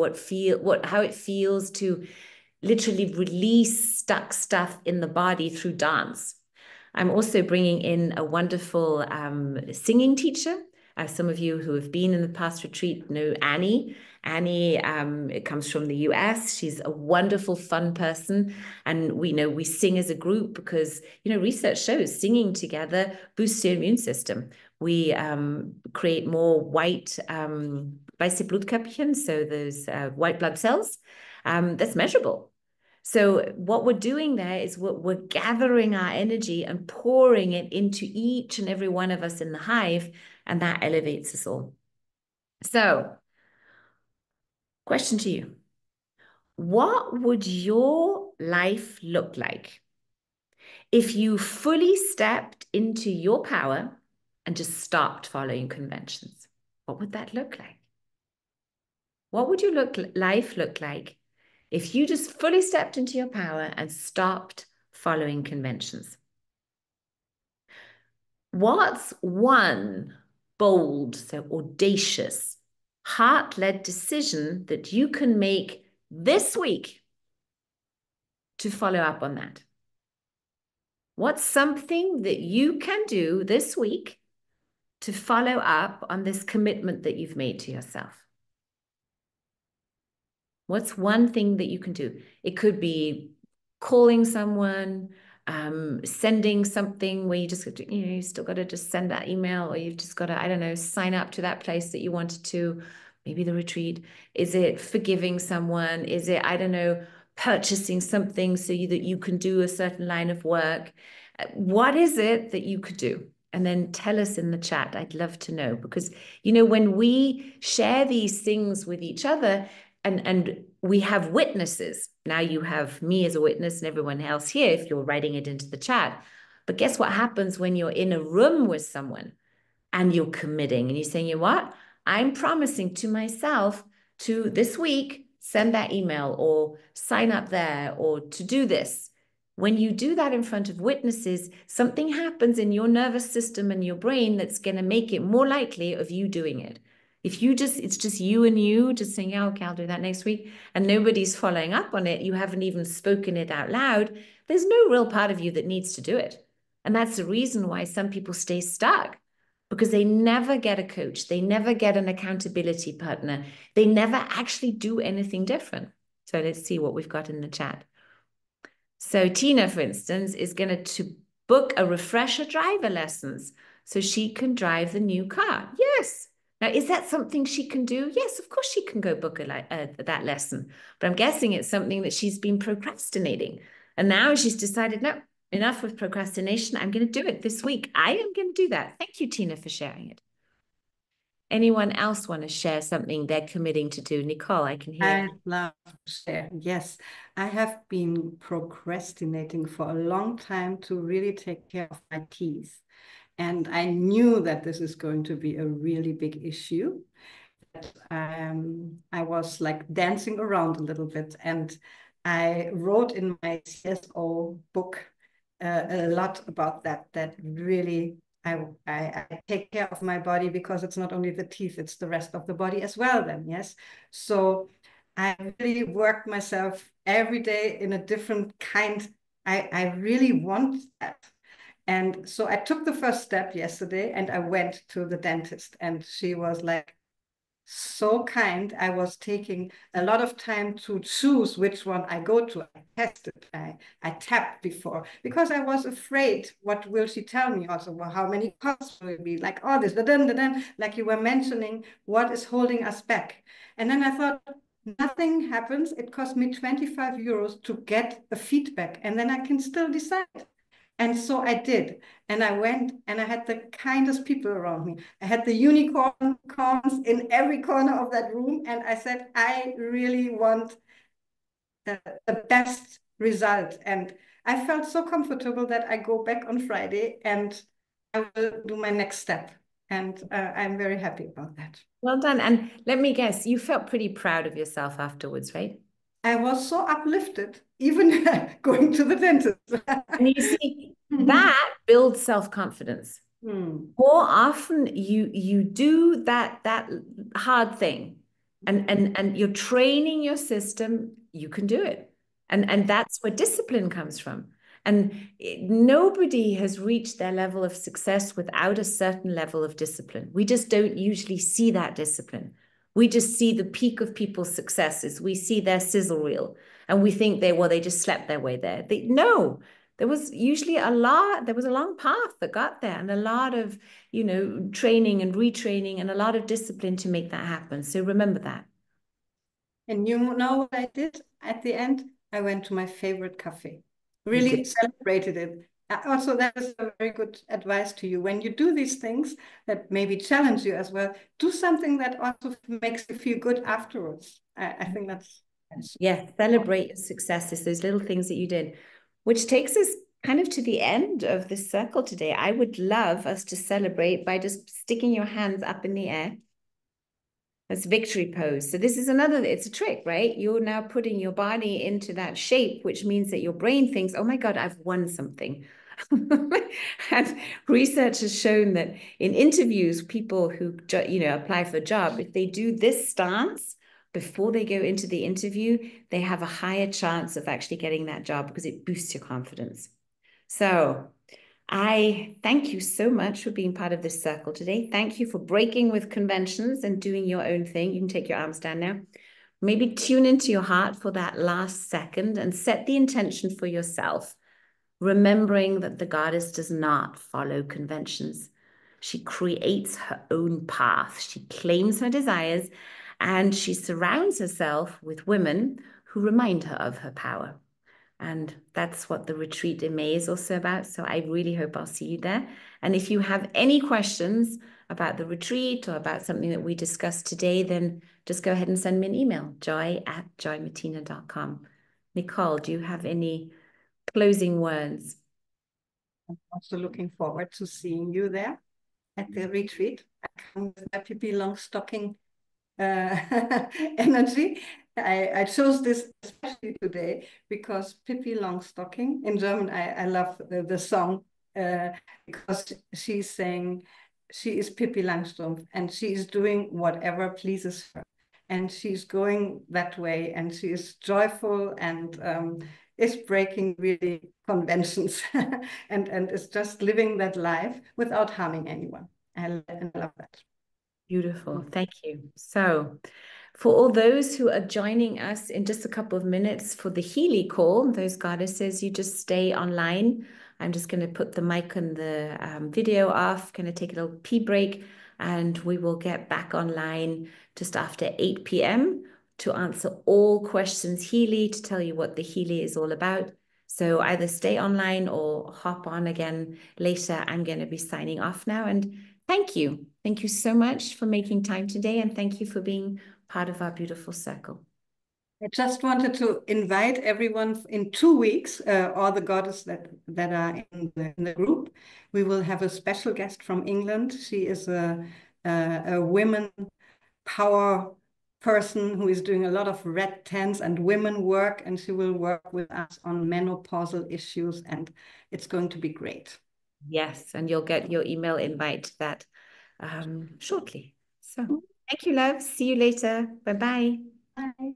how it feels to literally release stuck stuff in the body through dance. I'm also bringing in a wonderful singing teacher. Some of you who have been in the past retreat know Annie. Annie, it comes from the US. She's a wonderful, fun person. And we know we sing as a group because, research shows singing together boosts your immune system. We create more white weiße Blutkörperchen, so those white blood cells. That's measurable. So what we're doing there is we're gathering our energy and pouring it into each and every one of us in the hive, and that elevates us all. So, question to you. What would your life look like if you fully stepped into your power and just stopped following conventions? What would that look like? What would your life look like if you just fully stepped into your power and stopped following conventions? What's one bold, so audacious, heart-led decision that you can make this week to follow up on that? What's something that you can do this week to follow up on this commitment that you've made to yourself? What's one thing that you can do? It could be calling someone, sending something where you still got to just send that email, or you've just got to, I don't know, sign up to that place that you wanted to, maybe the retreat. Is it forgiving someone? Is it, I don't know, purchasing something so that you can do a certain line of work? What is it that you could do? And then tell us in the chat. I'd love to know, because, when we share these things with each other, and we have witnesses. Now you have me as a witness and everyone else here if you're writing it into the chat. But guess what happens when you're in a room with someone and you're committing and you're saying, you know what? I'm promising to myself to this week send that email or sign up there or to do this. When you do that in front of witnesses, something happens in your nervous system and your brain that's going to make it more likely of you doing it. If it's just you and you just saying, yeah, okay, I'll do that next week, and nobody's following up on it, you haven't even spoken it out loud, there's no real part of you that needs to do it. And that's the reason why some people stay stuck, because they never get a coach. They never get an accountability partner. They never actually do anything different. So let's see what we've got in the chat. So Tina, for instance, is going to book a refresher driver lessons so she can drive the new car. Yes. Now, is that something she can do? Yes, of course she can go book that lesson. But I'm guessing it's something that she's been procrastinating. And now she's decided, no, enough with procrastination. I'm going to do it this week. I am going to do that. Thank you, Tina, for sharing it. Anyone else want to share something they're committing to do? Nicole, I can hear. I'd love to share. Yes, I have been procrastinating for a long time to really take care of my teeth. And I knew that this is going to be a really big issue. I was like dancing around a little bit, and I wrote in my CSO book a lot about that really I take care of my body, because it's not only the teeth, it's the rest of the body as well then, yes. So I really worked myself every day in a different kind. I really want that. And so I took the first step yesterday and I went to the dentist, and she was like, so kind. I was taking a lot of time to choose which one I go to. I tested, I tapped before, because I was afraid, what will she tell me also? Well, how many costs will it be? Like all this, like you were mentioning, what is holding us back? And then I thought, nothing happens. It cost me 25 euros to get a feedback, and then I can still decide. And so I did. And I went and I had the kindest people around me. I had the unicorns in every corner of that room. And I said, I really want the best result. And I felt so comfortable that I go back on Friday and I will do my next step. And I'm very happy about that. Well done. And let me guess, you felt pretty proud of yourself afterwards, right? I was so uplifted, even going to the dentist. And you see, that builds self-confidence. More often you do that hard thing, and you're training your system, you can do it. And that's where discipline comes from. And nobody has reached their level of success without a certain level of discipline. We just don't usually see that discipline. We just see the peak of people's successes. We see their sizzle reel and we think they just slept their way there. No, there was usually there was a long path that got there and a lot of, training and retraining and a lot of discipline to make that happen. So remember that. And you know what I did at the end? I went to my favorite cafe. You Really did. celebrated it. Also, that is a very good advice to you. When you do these things that maybe challenge you as well, do something that also makes you feel good afterwards. I think that's Yeah, celebrate your successes, those little things that you did, which takes us kind of to the end of this circle today. I would love us to celebrate by just sticking your hands up in the air. That's victory pose. So this is it's a trick, right? You're now putting your body into that shape, which means that your brain thinks, oh my God, I've won something. And research has shown that in interviews, people who, apply for a job, if they do this stance before they go into the interview, they have a higher chance of actually getting that job because it boosts your confidence. So I thank you so much for being part of this circle today. Thank you for breaking with conventions and doing your own thing. You can take your arms down now. Maybe tune into your heart for that last second and set the intention for yourself, remembering that the goddess does not follow conventions. She creates her own path. She claims her desires and she surrounds herself with women who remind her of her power. And that's what the retreat in May is also about. So I really hope I'll see you there. And if you have any questions about the retreat or about something that we discussed today, then just go ahead and send me an email, joy@joymartina.com. Nicole, do you have any closing words? I'm also looking forward to seeing you there at the retreat. I come with my Pippi Longstocking energy. I chose this especially today because Pippi Longstocking, in German, I love the song because she's saying she is Pippi Langstrumpf and she is doing whatever pleases her. And she's going that way and she is joyful and is breaking really conventions and is just living that life without harming anyone. I love that. Beautiful. Thank you. So, for all those who are joining us in just a couple of minutes for the Healy call, those goddesses, you just stay online. I'm just going to put the mic and the video off, going to take a little pee break, and we will get back online just after 8 p.m. to answer all questions Healy, to tell you what the Healy is all about. So either stay online or hop on again later. I'm going to be signing off now. And thank you. Thank you so much for making time today. And thank you for being part of our beautiful circle. I just wanted to invite everyone in 2 weeks, all the goddesses that are in the group. We will have a special guest from England. She is a women power person who is doing a lot of red tents and women work, and she will work with us on menopausal issues, and it's going to be great. Yes, and you'll get your email invite to that shortly. So thank you, love. See you later. Bye-bye. Bye.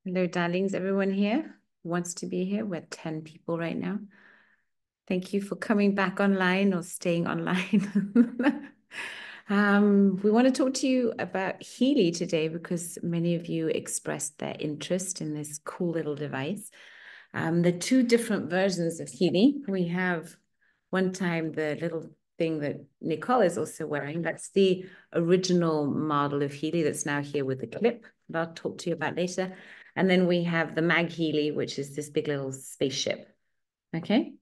Hello, darlings. Everyone here who wants to be here? We're 10 people right now. Thank you for coming back online or staying online. We want to talk to you about Healy today because many of you expressed their interest in this cool little device. The two different versions of Healy. We have one time the little thing that Nicole is also wearing. That's the original model of Healy that's now here with the clip that I'll talk to you about later. And then we have the Mag Healy, which is this big little spaceship. Okay.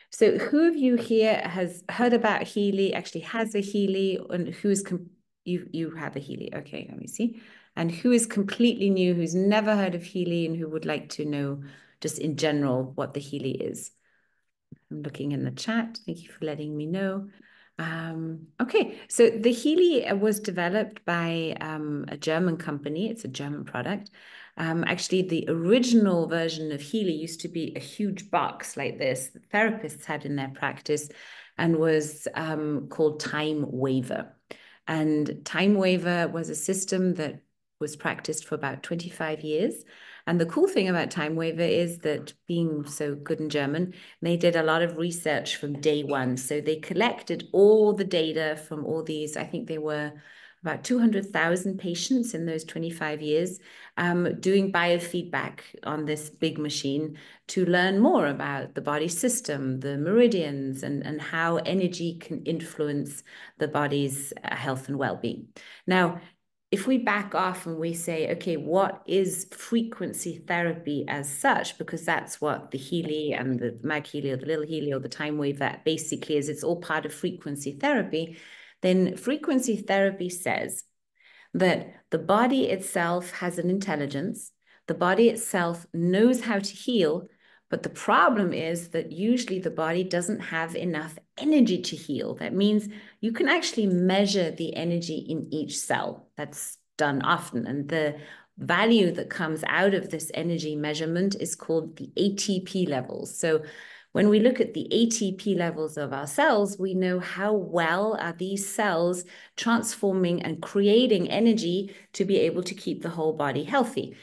So who of you here has heard about Healy, actually has a Healy, and who's you have a Healy? Okay, let me see. And who is completely new, who's never heard of Healy, and who would like to know just in general what the Healy is? I'm looking in the chat. Thank you for letting me know. Okay, so the Healy was developed by a German company. It's a German product. Actually, the original version of Healy used to be a huge box like this that therapists had in their practice and was called Time Waver. And Time Waver was a system that was practiced for about 25 years. And the cool thing about Time Waver is that being so good in German, they did a lot of research from day one. So they collected all the data from all these, I think they were about 200,000 patients in those 25 years, doing biofeedback on this big machine to learn more about the body system, the meridians, and how energy can influence the body's health and well-being. Now, if we back off and we say, okay, what is frequency therapy as such? Because that's what the Healy and the Mag Healy or the Little Healy or the Time Wave that basically is, it's all part of frequency therapy. Then frequency therapy says that the body itself has an intelligence, the body itself knows how to heal, but the problem is that usually the body doesn't have enough energy to heal. That means you can actually measure the energy in each cell. That's done often. And the value that comes out of this energy measurement is called the ATP levels. So when we look at the ATP levels of our cells, we know how well are these cells transforming and creating energy to be able to keep the whole body healthy.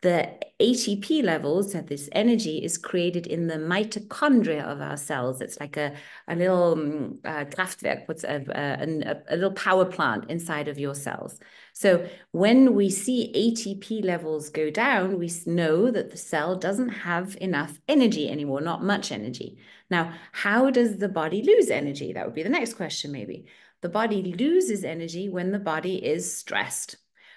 The ATP levels, of this energy, is created in the mitochondria of our cells. It's like a little Kraftwerk, a little power plant inside of your cells. So when we see ATP levels go down, we know that the cell doesn't have enough energy anymore, not much energy. Now, how does the body lose energy? That would be the next question, maybe. The body loses energy when the body is stressed.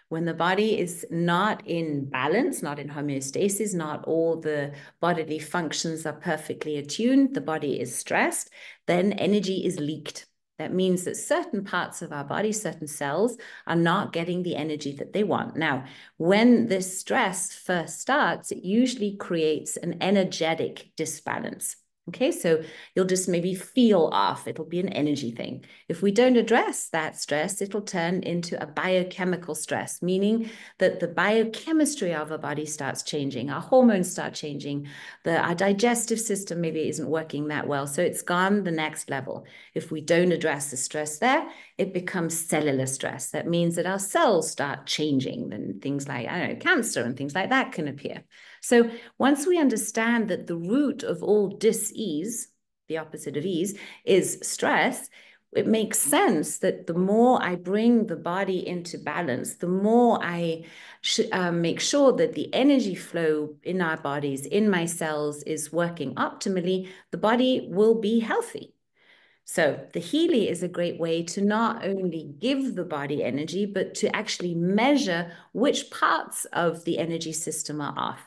When the body is not in balance, not in homeostasis, not all the bodily functions are perfectly attuned, the body is stressed, then energy is leaked. That means that certain parts of our body, certain cells, are not getting the energy that they want. Now, when this stress first starts, it usually creates an energetic disbalance. Okay, so you'll just maybe feel off. It'll be an energy thing. If we don't address that stress, it'll turn into a biochemical stress, meaning that the biochemistry of our body starts changing. Our hormones start changing. Our digestive system maybe isn't working that well. So it's gone the next level. If we don't address the stress there, it becomes cellular stress. That means that our cells start changing and things like, I don't know, cancer and things like that can appear. So once we understand that the root of all dis-ease, the opposite of ease, is stress, it makes sense that the more I bring the body into balance, the more I make sure that the energy flow in our bodies, in my cells, is working optimally, the body will be healthy. So the Healy is a great way to not only give the body energy, but to actually measure which parts of the energy system are off.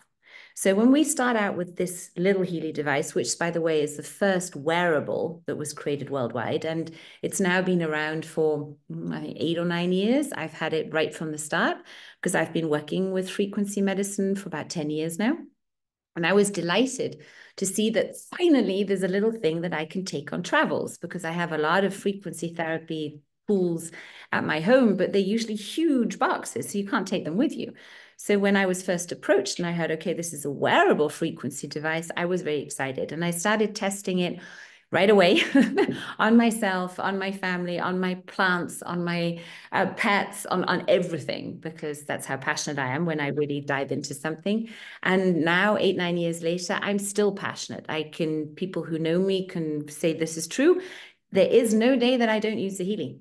So when we start out with this little Healy device, which by the way is the first wearable that was created worldwide, and it's now been around for I think 8 or 9 years. I've had it right from the start because I've been working with frequency medicine for about 10 years now. And I was delighted to see that finally there's a little thing that I can take on travels because I have a lot of frequency therapy tools at my home, but they're usually huge boxes, so you can't take them with you. So when I was first approached and I heard, okay, this is a wearable frequency device, I was very excited. And I started testing it right away on myself, on my family, on my plants, on my pets, on everything, because that's how passionate I am when I really dive into something. And now, 8, 9 years later, I'm still passionate. People who know me can say this is true. There is no day that I don't use the Healy.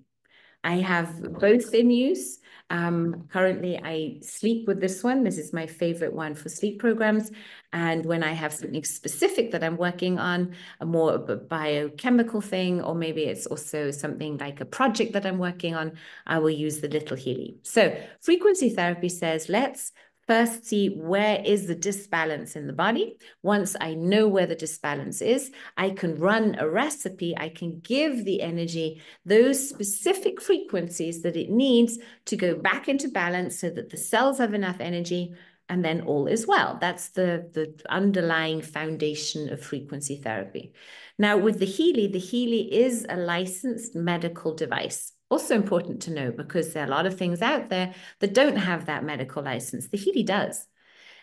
I have both in use. Currently, I sleep with this one. This is my favorite one for sleep programs. And when I have something specific that I'm working on, a more biochemical thing, or maybe it's also something like a project that I'm working on, I will use the little Healy. So frequency therapy says, let's first see where is the disbalance in the body. Once I know where the disbalance is, I can run a recipe. I can give the energy those specific frequencies that it needs to go back into balance so that the cells have enough energy, and then all is well. That's the underlying foundation of frequency therapy. Now, with the Healy is a licensed medical device. Also important to know, because there are a lot of things out there that don't have that medical license. The Healy does.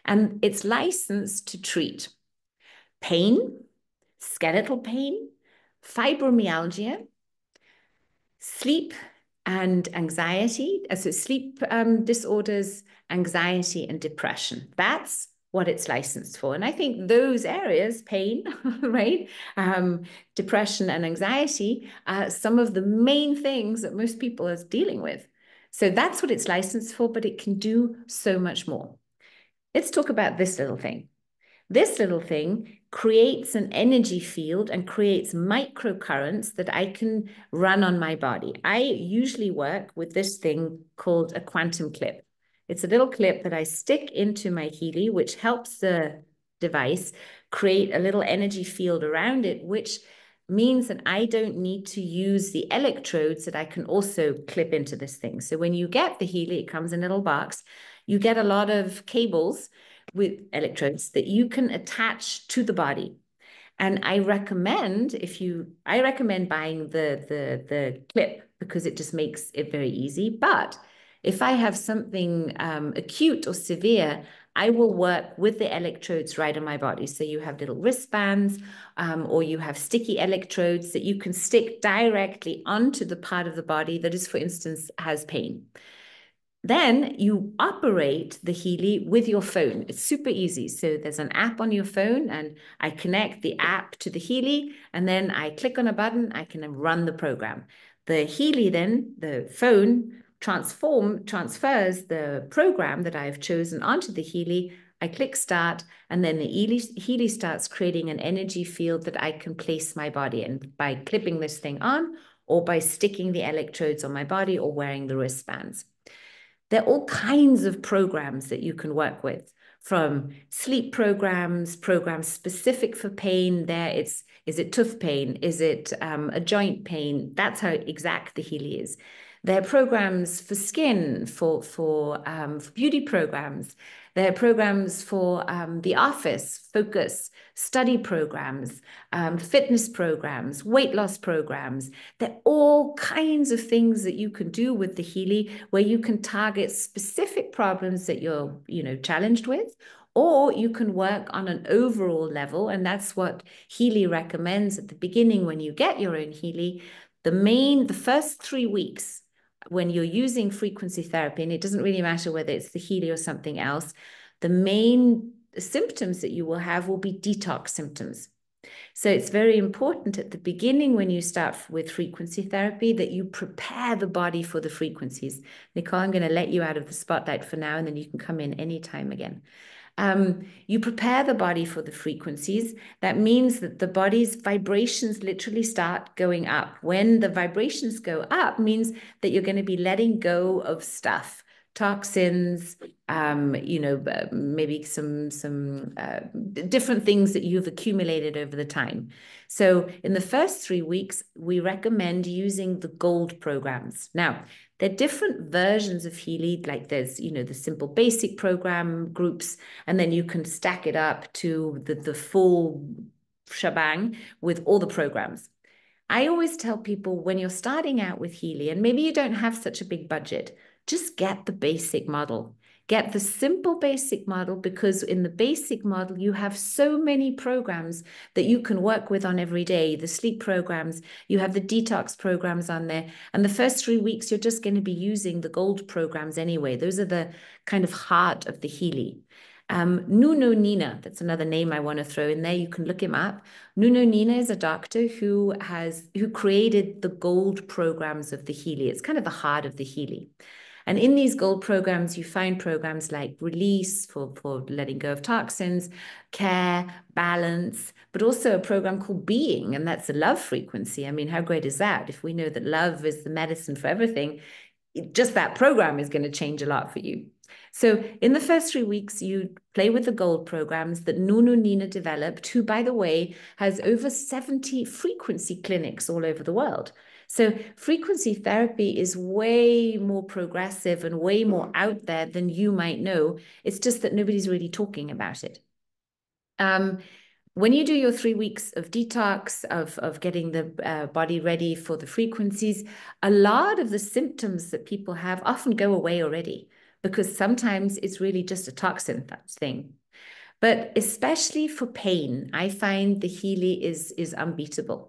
And it's licensed to treat pain, skeletal pain, fibromyalgia, sleep and anxiety, so sleep disorders, anxiety and depression. That's what it's licensed for. And I think those areas, pain, right, depression and anxiety, are some of the main things that most people are dealing with. So that's what it's licensed for, but it can do so much more. Let's talk about this little thing. This little thing creates an energy field and creates microcurrents that I can run on my body. I usually work with this thing called a quantum clip. It's a little clip that I stick into my Healy, which helps the device create a little energy field around it, which means that I don't need to use the electrodes that I can also clip into this thing. So when you get the Healy, it comes in a little box. You get a lot of cables with electrodes that you can attach to the body. And I recommend buying the clip, because it just makes it very easy. But if I have something acute or severe, I will work with the electrodes right on my body. So you have little wristbands, or you have sticky electrodes that you can stick directly onto the part of the body that is, for instance, has pain. Then you operate the Healy with your phone. It's super easy. So there's an app on your phone, and I connect the app to the Healy, and then I click on a button, I can run the program. The Healy then, the phone, transfers the program that I've chosen onto the Healy. I click start, and then the Healy starts creating an energy field that I can place my body in by clipping this thing on, or by sticking the electrodes on my body, or wearing the wristbands. There are all kinds of programs that you can work with, from sleep programs specific for pain. Is it tooth pain? Is it a joint pain? That's how exact the Healy is. There are programs for skin, for beauty programs. There are programs for the office, focus, study programs, fitness programs, weight loss programs. There are all kinds of things that you can do with the Healy, where you can target specific problems that you're, challenged with, or you can work on an overall level. And that's what Healy recommends at the beginning when you get your own Healy. The first 3 weeks, when you're using frequency therapy, and it doesn't really matter whether it's the Healy or something else, the main symptoms that you will have will be detox symptoms. So it's very important at the beginning, when you start with frequency therapy, that you prepare the body for the frequencies. Nicole, I'm going to let you out of the spotlight for now, and then you can come in anytime again. You prepare the body for the frequencies. That means that the body's vibrations literally start going up. When the vibrations go up, means that you're going to be letting go of stuff, toxins, maybe some different things that you've accumulated over the time. So in the first 3 weeks, we recommend using the gold programs. Now, there are different versions of Healy, like there's, the simple basic program groups, and then you can stack it up to the full shebang with all the programs. I always tell people, when you're starting out with Healy, and maybe you don't have such a big budget, just get the basic model. Get the simple basic model, because in the basic model, you have so many programs that you can work with on every day. The sleep programs, you have the detox programs on there. And the first 3 weeks, you're just going to be using the gold programs anyway. Those are the kind of heart of the Healy. Nuno Nina, that's another name I want to throw in there. You can look him up. Nuno Nina is a doctor who created the gold programs of the Healy. It's kind of the heart of the Healy. And in these gold programs, you find programs like release for letting go of toxins, care, balance, but also a program called being, and that's a love frequency. I mean, how great is that? If we know that love is the medicine for everything, just that program is going to change a lot for you. So in the first 3 weeks, you play with the gold programs that Nuno Nina developed, who, by the way, has over 70 frequency clinics all over the world. So frequency therapy is way more progressive and way more out there than you might know. It's just that nobody's really talking about it. When you do your 3 weeks of detox, of getting the body ready for the frequencies, a lot of the symptoms that people have often go away already, because sometimes it's really just a toxin thing. But especially for pain, I find the Healy is unbeatable.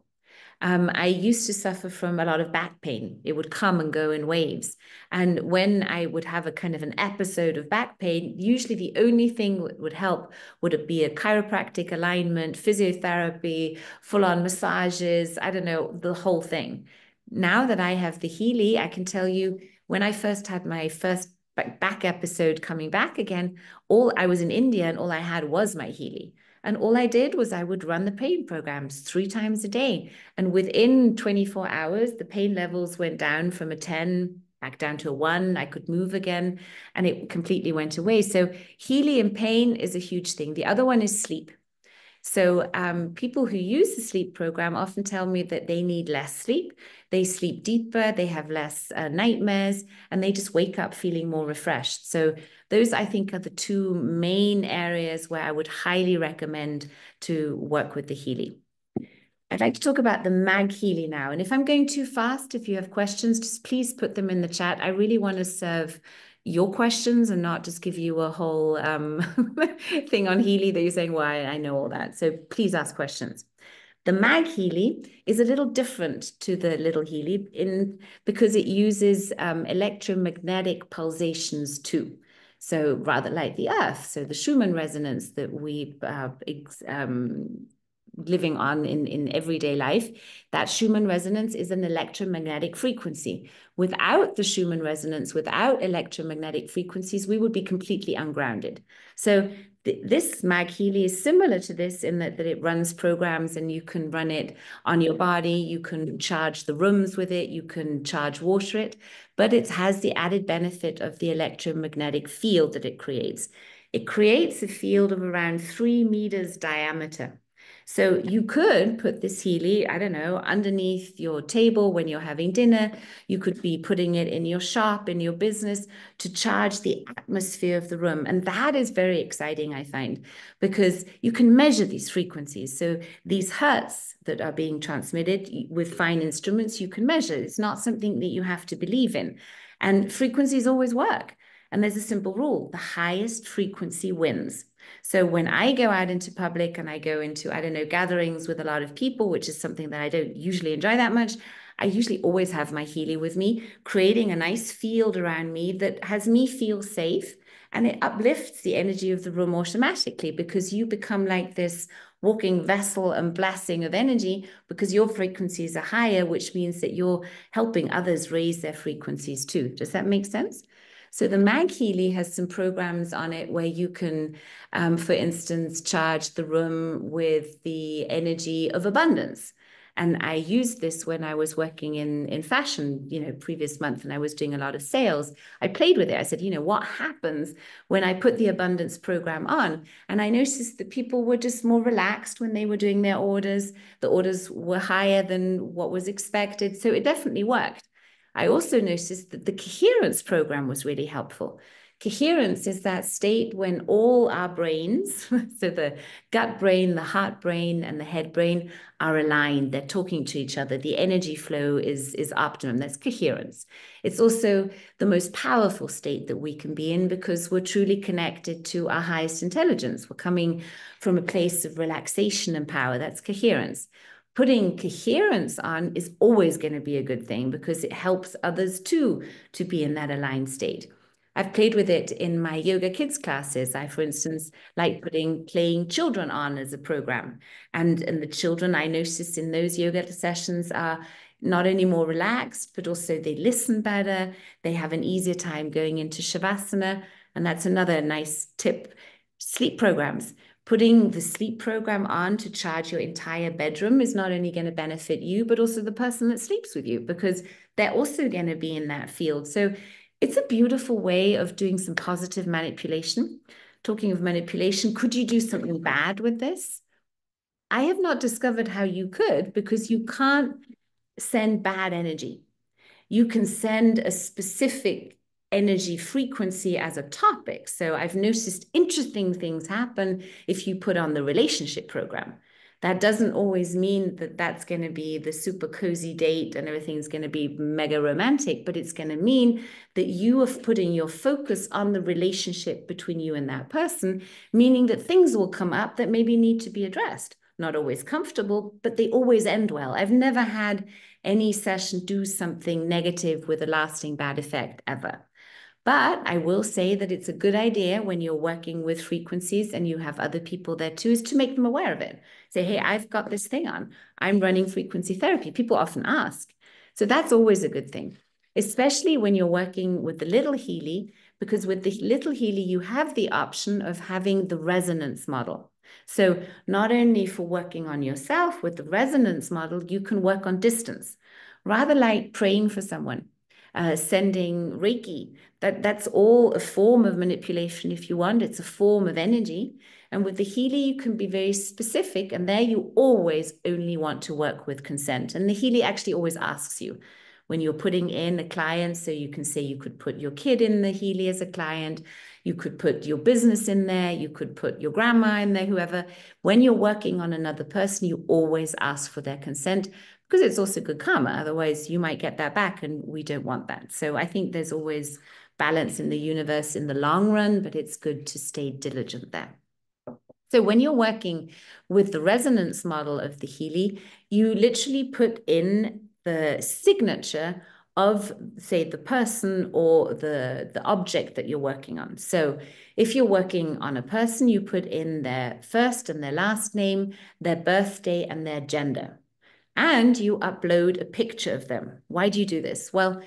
I used to suffer from a lot of back pain. It would come and go in waves. And when I would have a kind of an episode of back pain, usually the only thing that would help would be a chiropractic alignment, physiotherapy, full-on massages, I don't know, the whole thing. Now that I have the Healy, I can tell you, when I first had my first back episode coming back again, I was in India and all I had was my Healy. And all I did was I would run the pain programs 3 times a day. And within 24 hours, the pain levels went down from a 10 back down to a 1. I could move again, and it completely went away. So Healy and pain is a huge thing. The other one is sleep. So people who use the sleep program often tell me that they need less sleep. They sleep deeper, they have less nightmares, and they just wake up feeling more refreshed. So those, I think, are the two main areas where I would highly recommend to work with the Healy. I'd like to talk about the Mag Healy now. And if I'm going too fast, if you have questions, just please put them in the chat. I really want to serve your questions and not just give you a whole thing on Healy that you're saying, why I know all that. So please ask questions. The Mag Healy is a little different to the Little Healy because it uses electromagnetic pulsations too. So rather like the Earth, so the Schumann resonance that we living on in everyday life, that Schumann resonance is an electromagnetic frequency. Without the Schumann resonance, without electromagnetic frequencies, we would be completely ungrounded. So this Mag Healy is similar to this in that it runs programs, and you can run it on your body, you can charge the rooms with it, you can charge water it, but it has the added benefit of the electromagnetic field that it creates. It creates a field of around 3 meters diameter. So you could put this Healy, I don't know, underneath your table when you're having dinner. You could be putting it in your shop, in your business, to charge the atmosphere of the room. And that is very exciting, I find, because you can measure these frequencies. So these hertz that are being transmitted with fine instruments, you can measure. It's not something that you have to believe in. And frequencies always work. And there's a simple rule: the highest frequency wins. So when I go out into public and I go into, I don't know, gatherings with a lot of people, which is something that I don't usually enjoy that much, I usually always have my Healy with me, creating a nice field around me that has me feel safe, and it uplifts the energy of the room automatically, because you become like this walking vessel and blessing of energy, because your frequencies are higher, which means that you're helping others raise their frequencies too. Does that make sense? So the Mag Healy has some programs on it where you can, for instance, charge the room with the energy of abundance. And I used this when I was working in fashion, previous month, and I was doing a lot of sales. I played with it. I said, what happens when I put the abundance program on? And I noticed that people were just more relaxed when they were doing their orders. The orders were higher than what was expected. So it definitely worked. I also noticed that the coherence program was really helpful. Coherence is that state when all our brains, so the gut brain, the heart brain, and the head brain are aligned. They're talking to each other. The energy flow is optimum. That's coherence. It's also the most powerful state that we can be in because we're truly connected to our highest intelligence. We're coming from a place of relaxation and power. That's coherence. Putting coherence on is always going to be a good thing because it helps others too to be in that aligned state. I've played with it in my yoga kids classes. I, for instance, like playing children on as a program. And the children I noticed in those yoga sessions are not only more relaxed, but also they listen better. They have an easier time going into Shavasana. And that's another nice tip. Sleep programs. Putting the sleep program on to charge your entire bedroom is not only going to benefit you, but also the person that sleeps with you, because they're also going to be in that field. So it's a beautiful way of doing some positive manipulation. Talking of manipulation, could you do something bad with this? I have not discovered how you could, because you can't send bad energy. You can send a specific energy frequency as a topic. So I've noticed interesting things happen if you put on the relationship program. That doesn't always mean that that's going to be the super cozy date and everything's going to be mega romantic, but it's going to mean that you are putting your focus on the relationship between you and that person, meaning that things will come up that maybe need to be addressed. Not always comfortable, but they always end well. I've never had any session do something negative with a lasting bad effect ever. But I will say that it's a good idea when you're working with frequencies and you have other people there too, is to make them aware of it. Say, hey, I've got this thing on. I'm running frequency therapy. People often ask. So that's always a good thing, especially when you're working with the little Healy, because with the little Healy, you have the option of having the resonance model. So not only for working on yourself with the resonance model, you can work on distance, rather like praying for someone. Sending Reiki, that's all a form of manipulation if you want. It's a form of energy. And with the Healy, you can be very specific. And there you always only want to work with consent. And the Healy actually always asks you when you're putting in a client. So you can say you could put your kid in the Healy as a client. You could put your business in there. You could put your grandma in there, whoever. When you're working on another person, you always ask for their consent, because it's also good karma. Otherwise, you might get that back, and we don't want that. So I think there's always balance in the universe in the long run, but it's good to stay diligent there. So when you're working with the resonance model of the Healy, you literally put in the signature of, say, the person or the object that you're working on. So if you're working on a person, you put in their first and their last name, their birthday, and their gender. And you upload a picture of them. Why do you do this? Well,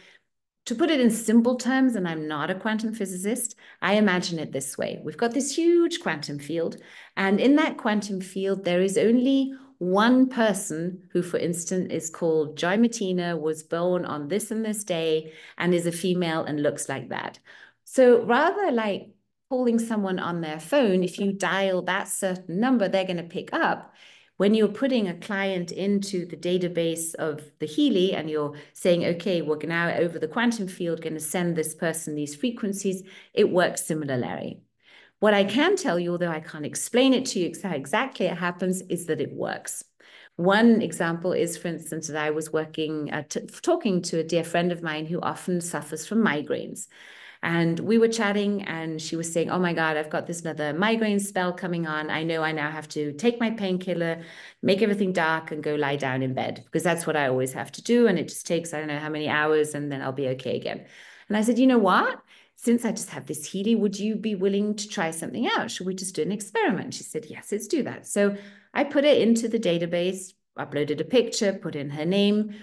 to put it in simple terms, and I'm not a quantum physicist, I imagine it this way. We've got this huge quantum field, and in that quantum field, there is only one person who, for instance, is called Joy Martina, was born on this and this day, and is a female and looks like that. So rather like calling someone on their phone, if you dial that certain number, they're going to pick up. When you're putting a client into the database of the Healy and you're saying, okay, we're now over the quantum field going to send this person these frequencies, it works similarly. What I can tell you, although I can't explain it to you exactly it happens, is that it works. One example is, for instance, that I was talking to a dear friend of mine who often suffers from migraines. And we were chatting and she was saying, oh my God, I've got this another migraine spell coming on. I know I now have to take my painkiller, make everything dark and go lie down in bed, because that's what I always have to do. And it just takes, I don't know how many hours, and then I'll be okay again. And I said, you know what? Since I just have this Healy, would you be willing to try something out? Should we just do an experiment? She said, yes, let's do that. So I put it into the database, uploaded a picture, put in her name.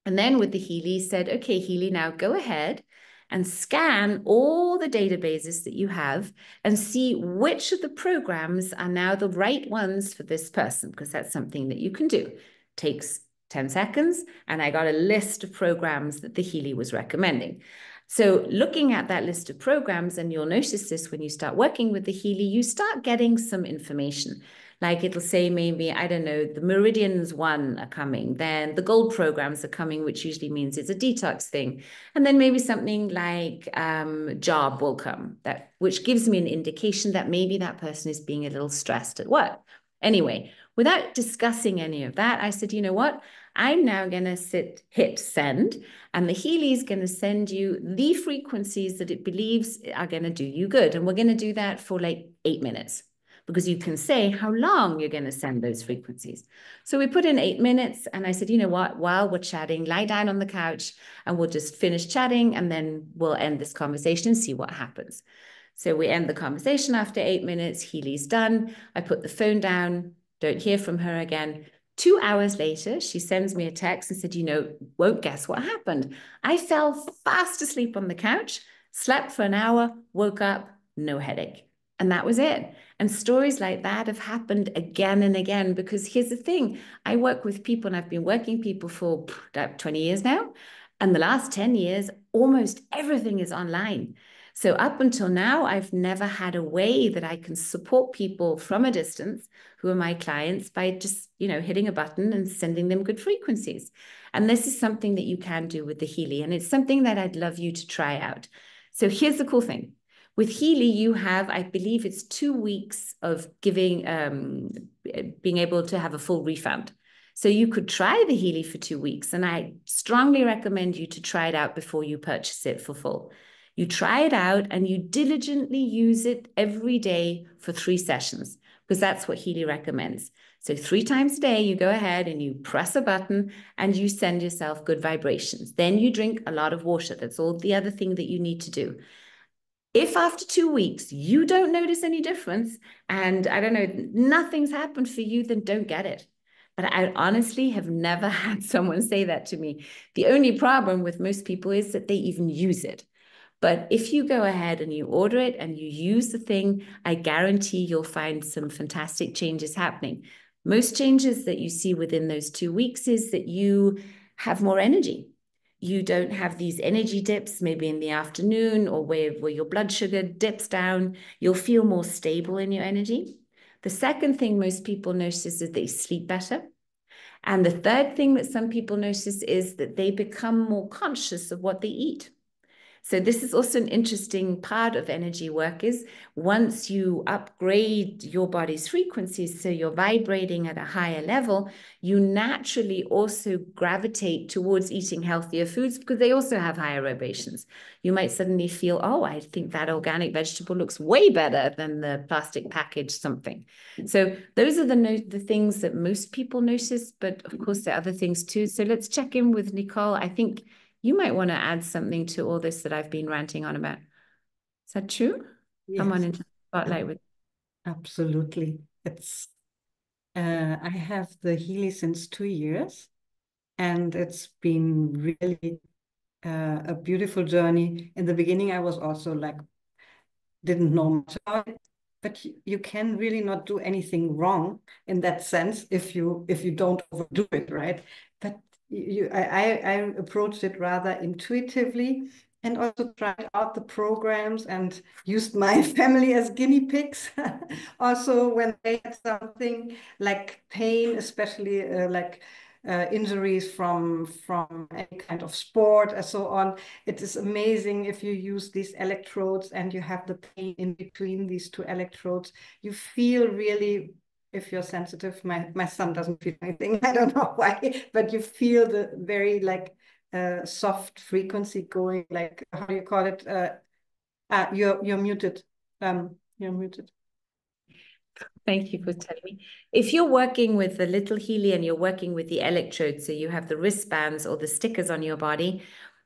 And then with the Healy said, okay, Healy, now go ahead and scan all the databases that you have and see which of the programs are now the right ones for this person, because that's something that you can do. Takes 10 seconds, and I got a list of programs that the Healy was recommending. So looking at that list of programs, and you'll notice this when you start working with the Healy, you start getting some information. Like it'll say maybe, I don't know, the Meridians 1 are coming, then the gold programs are coming, which usually means it's a detox thing. And then maybe something like job will come, that which gives me an indication that maybe that person is being a little stressed at work. Anyway, without discussing any of that, I said, you know what? I'm now going to hit send, and the Healy is going to send you the frequencies that it believes are going to do you good. And we're going to do that for like 8 minutes, because you can say how long you're going to send those frequencies. So we put in 8 minutes, and I said, you know what, while we're chatting, lie down on the couch and we'll just finish chatting, and then we'll end this conversation and see what happens. So we end the conversation after 8 minutes. Healy's done. I put the phone down, don't hear from her again. 2 hours later, she sends me a text and said, you know, won't guess what happened. I fell fast asleep on the couch, slept for an hour, woke up, no headache. And that was it. And stories like that have happened again and again, because here's the thing. I work with people, and I've been working people for 20 years now. And the last 10 years, almost everything is online. So up until now, I've never had a way that I can support people from a distance who are my clients by just, you know, hitting a button and sending them good frequencies. And this is something that you can do with the Healy. And it's something that I'd love you to try out. So here's the cool thing. With Healy, you have, I believe it's 2 weeks of giving, being able to have a full refund. So you could try the Healy for 2 weeks. And I strongly recommend you to try it out before you purchase it for full. You try it out and you diligently use it every day for 3 sessions, because that's what Healy recommends. So 3 times a day, you go ahead and you press a button and you send yourself good vibrations. Then you drink a lot of water. That's all the other thing that you need to do. If after 2 weeks you don't notice any difference, and I don't know, nothing's happened for you, then don't get it. But I honestly have never had someone say that to me. The only problem with most people is that they even use it. But if you go ahead and you order it and you use the thing, I guarantee you'll find some fantastic changes happening. Most changes that you see within those 2 weeks is that you have more energy. You don't have these energy dips, maybe in the afternoon, or where your blood sugar dips down. You'll feel more stable in your energy. The second thing most people notice is that they sleep better. And the third thing that some people notice is that they become more conscious of what they eat. So this is also an interesting part of energy work, is once you upgrade your body's frequencies, so you're vibrating at a higher level, you naturally also gravitate towards eating healthier foods, because they also have higher vibrations. You might suddenly feel, oh, I think that organic vegetable looks way better than the plastic package something. So those are the things that most people notice, but of course there are other things too. So let's check in with Nicole. I think you might want to add something to all this that I've been ranting on about. Is that true? Come on Yes, into the spotlight with. absolutely. It's I have the Healy since 2 years, and it's been really a beautiful journey. In the beginning, I was also like, didn't know much about it, but you can really not do anything wrong in that sense if you don't overdo it, right? But I approached it rather intuitively, and also tried out the programs and used my family as guinea pigs. Also, when they had something like pain, especially like injuries from any kind of sport and so on. It is amazing if you use these electrodes and you have the pain in between these two electrodes. You feel really, if you're sensitive, my son doesn't feel anything. I don't know why, but you feel the very like soft frequency going, like, how do you call it? You're muted. You're muted. Thank you for telling me. If you're working with the little Healy and you're working with the electrodes, so you have the wristbands or the stickers on your body,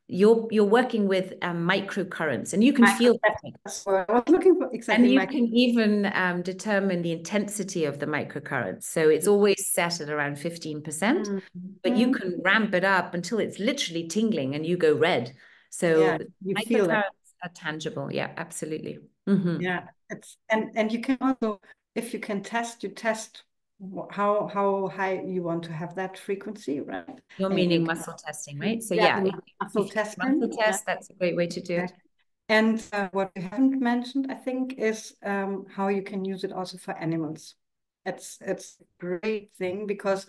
you're working with microcurrents, and you can feel that. That's what I was looking for, And exactly. you can even determine the intensity of the microcurrents. So it's always set at around 15%, but you can ramp it up until it's literally tingling and you go red. So Yeah, you feel it. microcurrents are tangible. Yeah, absolutely. Mm-hmm. Yeah, it's and you can also, if you can test, you test how high you want to have that frequency, right? You're And you meaning can, muscle testing, right? So yeah, yeah, the muscle if you muscle testing. Yeah, test, that's a great way to do it. exactly. And what we haven't mentioned, I think, is how you can use it also for animals. it's a great thing, because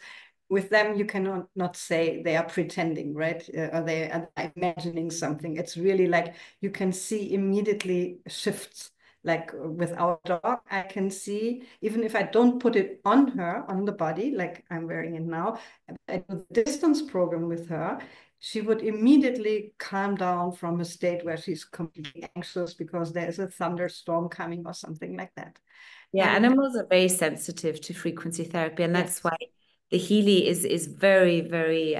with them you cannot not say they are pretending, right? Or they are imagining something. It's really like you can see immediately shifts. Like with our dog, I can see, even if I don't put it on her, on the body, like I'm wearing it now, I do the distance program with her, she would immediately calm down from a state where she's completely anxious because there is a thunderstorm coming or something like that. Yeah, And animals are very sensitive to frequency therapy, and that's yes, why the Healy is very, very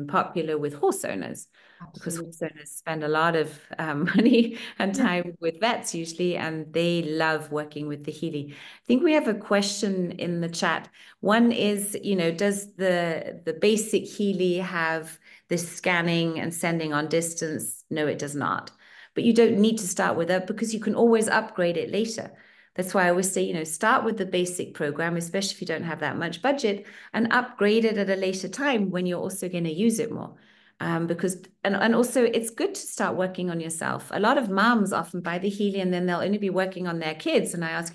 popular with horse owners, because horse absolutely. owners spend a lot of money and Yeah. time with vets usually, and they love working with the Healy. I think we have a question in the chat. One is, does the basic Healy have the scanning and sending on distance? No, it does not. But you don't need to start with that because you can always upgrade it later. That's why I always say, start with the basic program, especially if you don't have that much budget, and upgrade it at a later time when you're also going to use it more. Because and also it's good to start working on yourself. A lot of moms often buy the Healy and then they'll only be working on their kids. And I ask,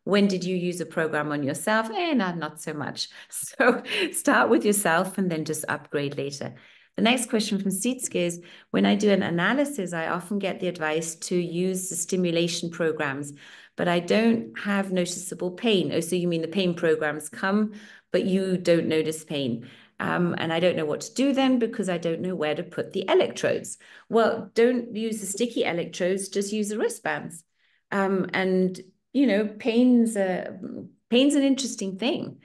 when did you use a program on yourself? Not so much. So start with yourself and then just upgrade later. The next question from Sietske is, when I do an analysis, I often get the advice to use the stimulation programs, but I don't have noticeable pain. Oh, so you mean the pain programs come, but you don't notice pain. And I don't know what to do then because I don't know where to put the electrodes. Well, don't use the sticky electrodes, just use the wristbands. And pain's an interesting thing.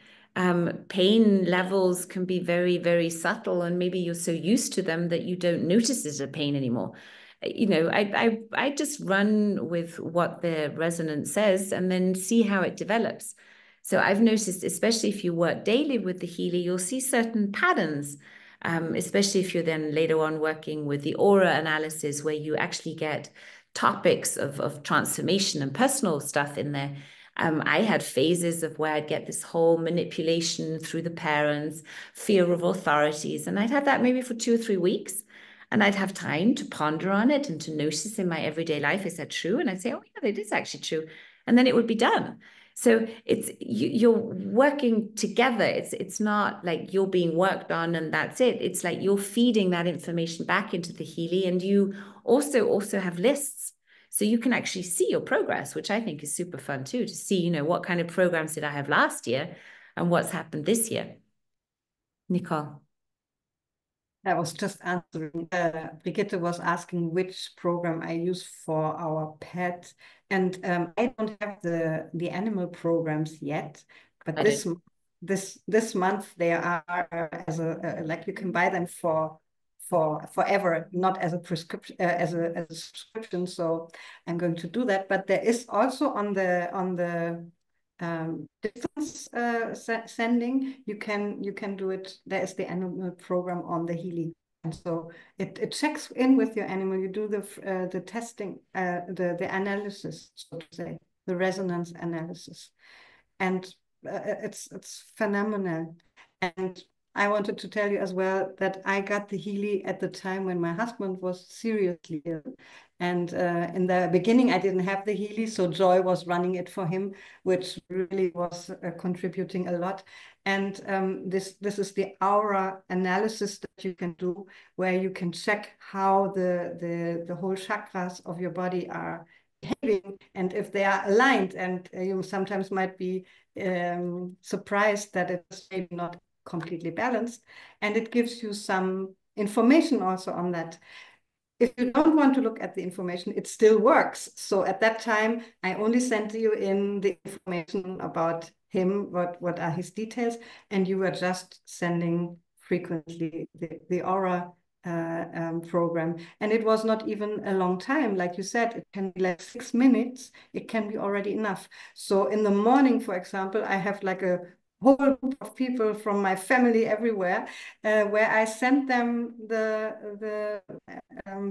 Pain levels can be very, very subtle, and maybe you're so used to them that you don't notice it a pain anymore. I just run with what the resonance says and then see how it develops. So I've noticed, especially if you work daily with the Healy, you'll see certain patterns, especially if you're then later on working with the aura analysis, where you actually get topics of transformation and personal stuff in there. I had phases of where I'd get this whole manipulation through the parents, fear of authorities, and I'd have that maybe for 2 or 3 weeks. And I'd have time to ponder on it and to notice in my everyday life, is that true? And I'd say, oh, yeah, it is actually true. And then it would be done. So you're working together. It's not like you're being worked on and that's it. It's like you're feeding that information back into the Healy, and you also have lists. So you can actually see your progress, which I think is super fun too, to see, what kind of programs did I have last year and what's happened this year. Nicole. I was just answering. Brigitte was asking which program I use for our pet, and I don't have the animal programs yet. But I don't. this month they are as a like you can buy them for forever, not as a prescription as a subscription. So I'm going to do that. But there is also on the distance sending, you can do it. There is the animal program on the Healy, and so it checks in with your animal. You do the testing, the analysis, so to say, the resonance analysis, and it's phenomenal. And I wanted to tell you as well that I got the Healy at the time when my husband was seriously ill. And in the beginning, I didn't have the Healy, so Joy was running it for him, which really was contributing a lot. And this is the aura analysis that you can do, where you can check how the whole chakras of your body are behaving and if they are aligned. And you sometimes might be surprised that it's maybe not completely balanced, and it gives you some information also on that. If you don't want to look at the information, it still works. So at that time, I only sent you in the information about him, what are his details, and you were just sending frequently the aura program. And it was not even a long time. Like you said, it can be like 6 minutes. It can be already enough. So in the morning, for example, I have like a whole group of people from my family everywhere, where I sent them the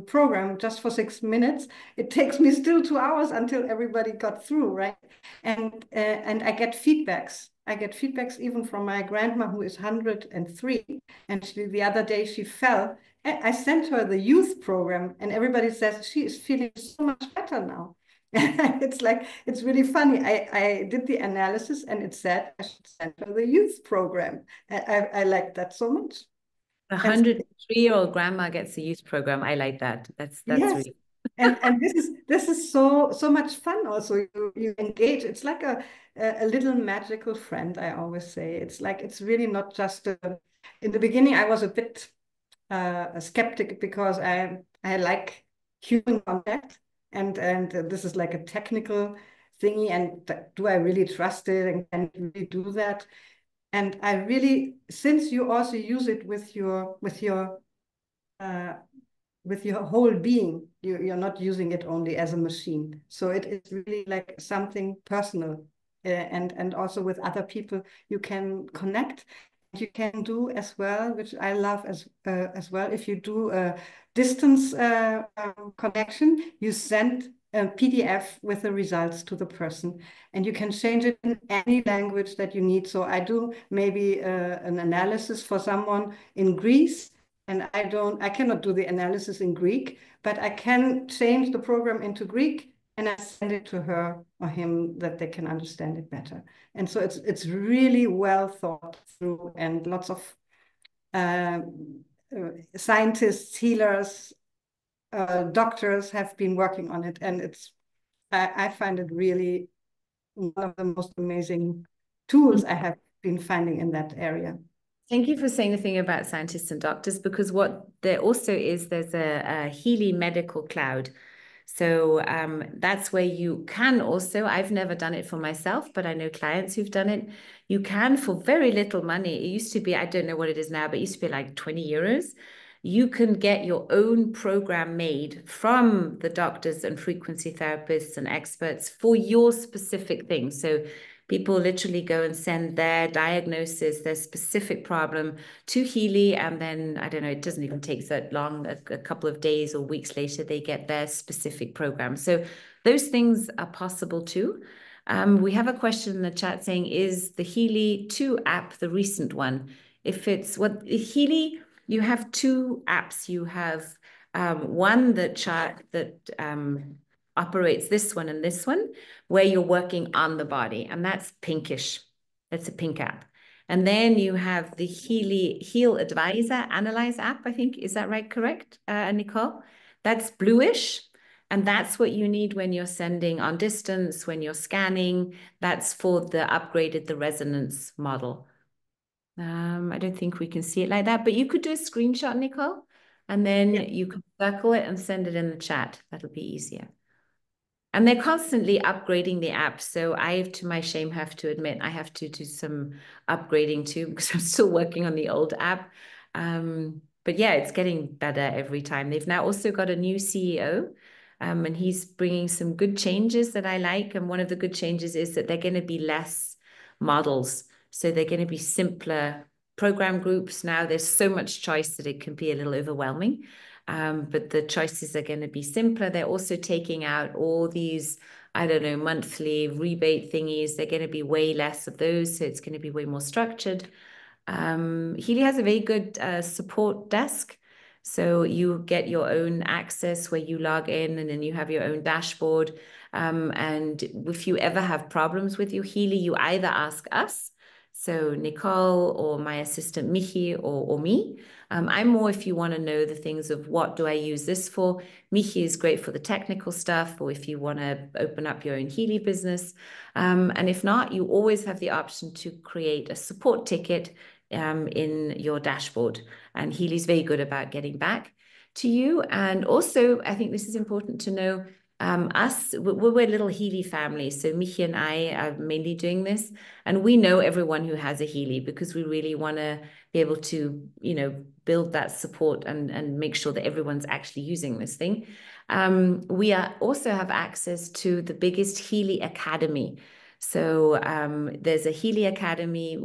program just for 6 minutes. It takes me still 2 hours until everybody got through, right? And I get feedbacks. I get feedbacks even from my grandma, who is 103, and the other day she fell. I sent her the youth program, and everybody says she is feeling so much better now. It's like, it's really funny. I did the analysis and it said I should send her the youth program. I like that so much. A And 103-year-old grandma gets a youth program. I like that. That's yes, really and this is so much fun. Also, you engage. It's like a little magical friend. I always say it's like it's really not just in the beginning. I was a bit a skeptic because I like human contact, and this is like a technical thingy. And do I really trust it? And can you really do that? And I really, since you also use it uh, with your whole being. You're not using it only as a machine. So it is really like something personal. And also with other people, you can connect. You can do as well, which I love as well. If you do a distance connection, you send a PDF with the results to the person, and you can change it in any language that you need. So I do maybe an analysis for someone in Greece, and I cannot do the analysis in Greek, but I can change the program into Greek and I send it to her or him that they can understand it better. And so it's really well thought through, and lots of uh, scientists, healers, doctors have been working on it, and I find it really one of the most amazing tools I have been finding in that area. Thank you for saying the thing about scientists and doctors, because what there also is, there's a Healy medical cloud. So that's where you can also, I've never done it for myself, but I know clients who've done it. You can, for very little money, it used to be, I don't know what it is now, but it used to be like 20 euros. You can get your own program made from the doctors and frequency therapists and experts for your specific thing. So people literally go and send their diagnosis, their specific problem to Healy, and then, I don't know, it doesn't even take that long, a couple of days or weeks later, they get their specific program. So those things are possible too. We have a question in the chat saying, is the Healy 2 app the recent one? If it's what Healy, you have two apps. You have one that operates this one and this one, where you're working on the body, and that's pinkish. That's a pink app. And then you have the Heal Advisor Analyze app, I think. Is that right? Correct, Nicole? That's bluish. And that's what you need when you're sending on distance, when you're scanning. That's for the resonance model. I don't think we can see it like that, but you could do a screenshot, Nicole, and then Yeah. you can circle it and send it in the chat. That'll be easier. And they're constantly upgrading the app. So I, to my shame, have to admit, I have to do some upgrading too, because I'm still working on the old app. But yeah, it's getting better every time. They've now also got a new CEO, and he's bringing some good changes that I like. And one of the good changes is that they're going to be less models. So they're going to be simpler program groups. Now there's so much choice that it can be a little overwhelming. But the choices are going to be simpler. They're also taking out all these, I don't know, monthly rebate thingies. They're going to be way less of those. So it's going to be way more structured. Healy has a very good support desk. So you get your own access where you log in, and then you have your own dashboard. And if you ever have problems with your Healy, you either ask us, so Nicole or my assistant Michi or me. I'm more if you want to know the things of what do I use this for. Michi is great for the technical stuff, or if you want to open up your own Healy business. And if not, you always have the option to create a support ticket in your dashboard. And Healy's very good about getting back to you. And also, I think this is important to know, we're a little Healy family. So Michi and I are mainly doing this. And we know everyone who has a Healy, because we really want to be able to, build that support and make sure that everyone's actually using this thing. We also have access to the biggest Healy Academy. So there's a Healy Academy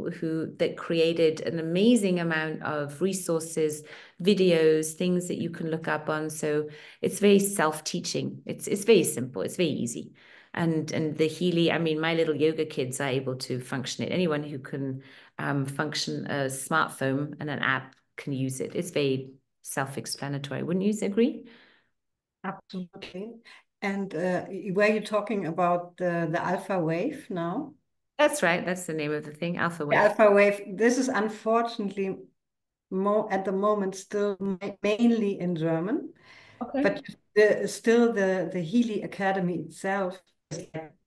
that created an amazing amount of resources, videos, things that you can look up on. So it's very self-teaching. It's very simple. It's very easy. And the Healy, I mean, my little yoga kids are able to function it. Anyone who can function a smartphone and an app can use it. It's very self-explanatory. Wouldn't you agree? Absolutely. And were you talking about the alpha wave now? That's right. That's the name of the thing, alpha The wave. alpha wave, this is unfortunately more at the moment still mainly in German, Okay. but still the Healy Academy itself,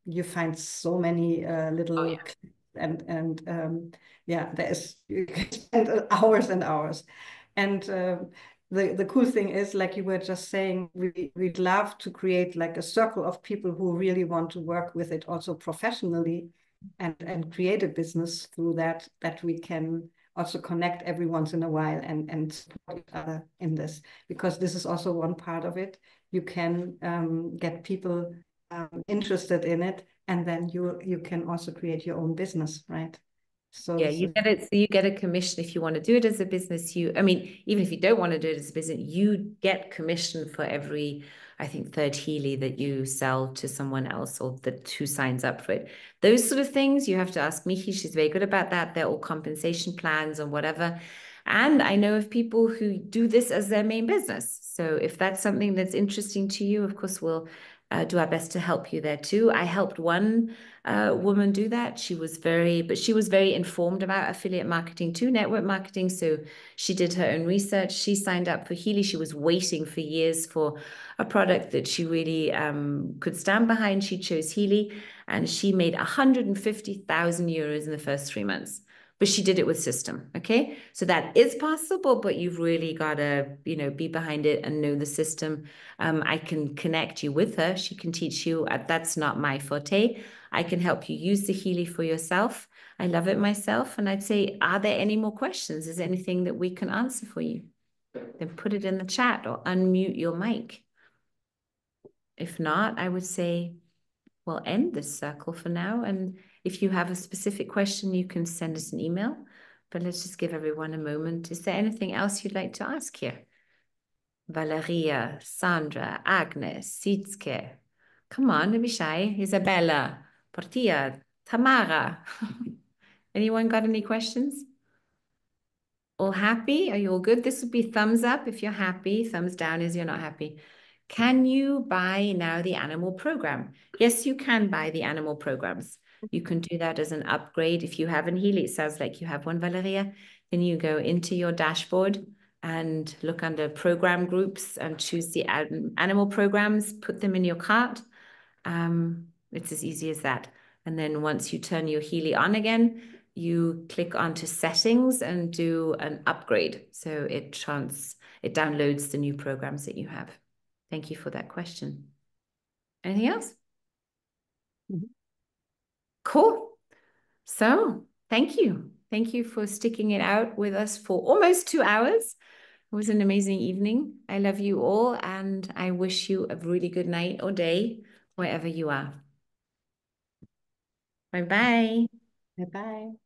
you find so many Oh, little yeah. clips and yeah, there's you can spend hours and hours. And the cool thing is, like you were just saying, we'd love to create like a circle of people who really want to work with it also professionally and create a business through that we can also connect every once in a while and support each other in this, because this is also one part of it. You can get people interested in it, and then you can also create your own business, right? So Yeah, this you is get it. So you get a commission if you want to do it as a business. I mean, even if you don't want to do it as a business, you get commission for every, I think, third Healy that you sell to someone else or that who signs up for it. Those sort of things you have to ask Michi. She's very good about that. They're all compensation plans or whatever. And I know of people who do this as their main business. So if that's something that's interesting to you, of course, we'll do our best to help you there too. I helped one woman do that. But she was very informed about affiliate marketing too, network marketing. So she did her own research. She signed up for Healy. She was waiting for years for a product that she really could stand behind. She chose Healy, and she made 150,000 euros in the first 3 months. But she did it with system. Okay. So that is possible, but you've really got to, be behind it and know the system. I can connect you with her. She can teach you. That's not my forte. I can help you use the Healy for yourself. I love it myself. And I'd say, are there any more questions? Is there anything that we can answer for you? Then put it in the chat or unmute your mic. If not, I would say we'll end this circle for now. And if you have a specific question, you can send us an email. But let's just give everyone a moment. Is there anything else you'd like to ask here? Valeria, Sandra, Agnes, Sitzke. Come on, don't be shy. Isabella, Portia, Tamara. Anyone got any questions? All happy? Are you all good? This would be thumbs up if you're happy. Thumbs down is you're not happy. Can you buy now the animal program? Yes, you can buy the animal programs. You can do that as an upgrade. If you have an Healy, it sounds like you have one, Valeria. Then you go into your dashboard and look under program groups and choose the animal programs, put them in your cart. It's as easy as that. And then once you turn your Healy on again, you click onto settings and do an upgrade. So it downloads the new programs that you have. Thank you for that question. Anything else? Mhm. Cool. So thank you. Thank you for sticking it out with us for almost 2 hours. It was an amazing evening. I love you all, and I wish you a really good night or day wherever you are. Bye-bye. Bye bye.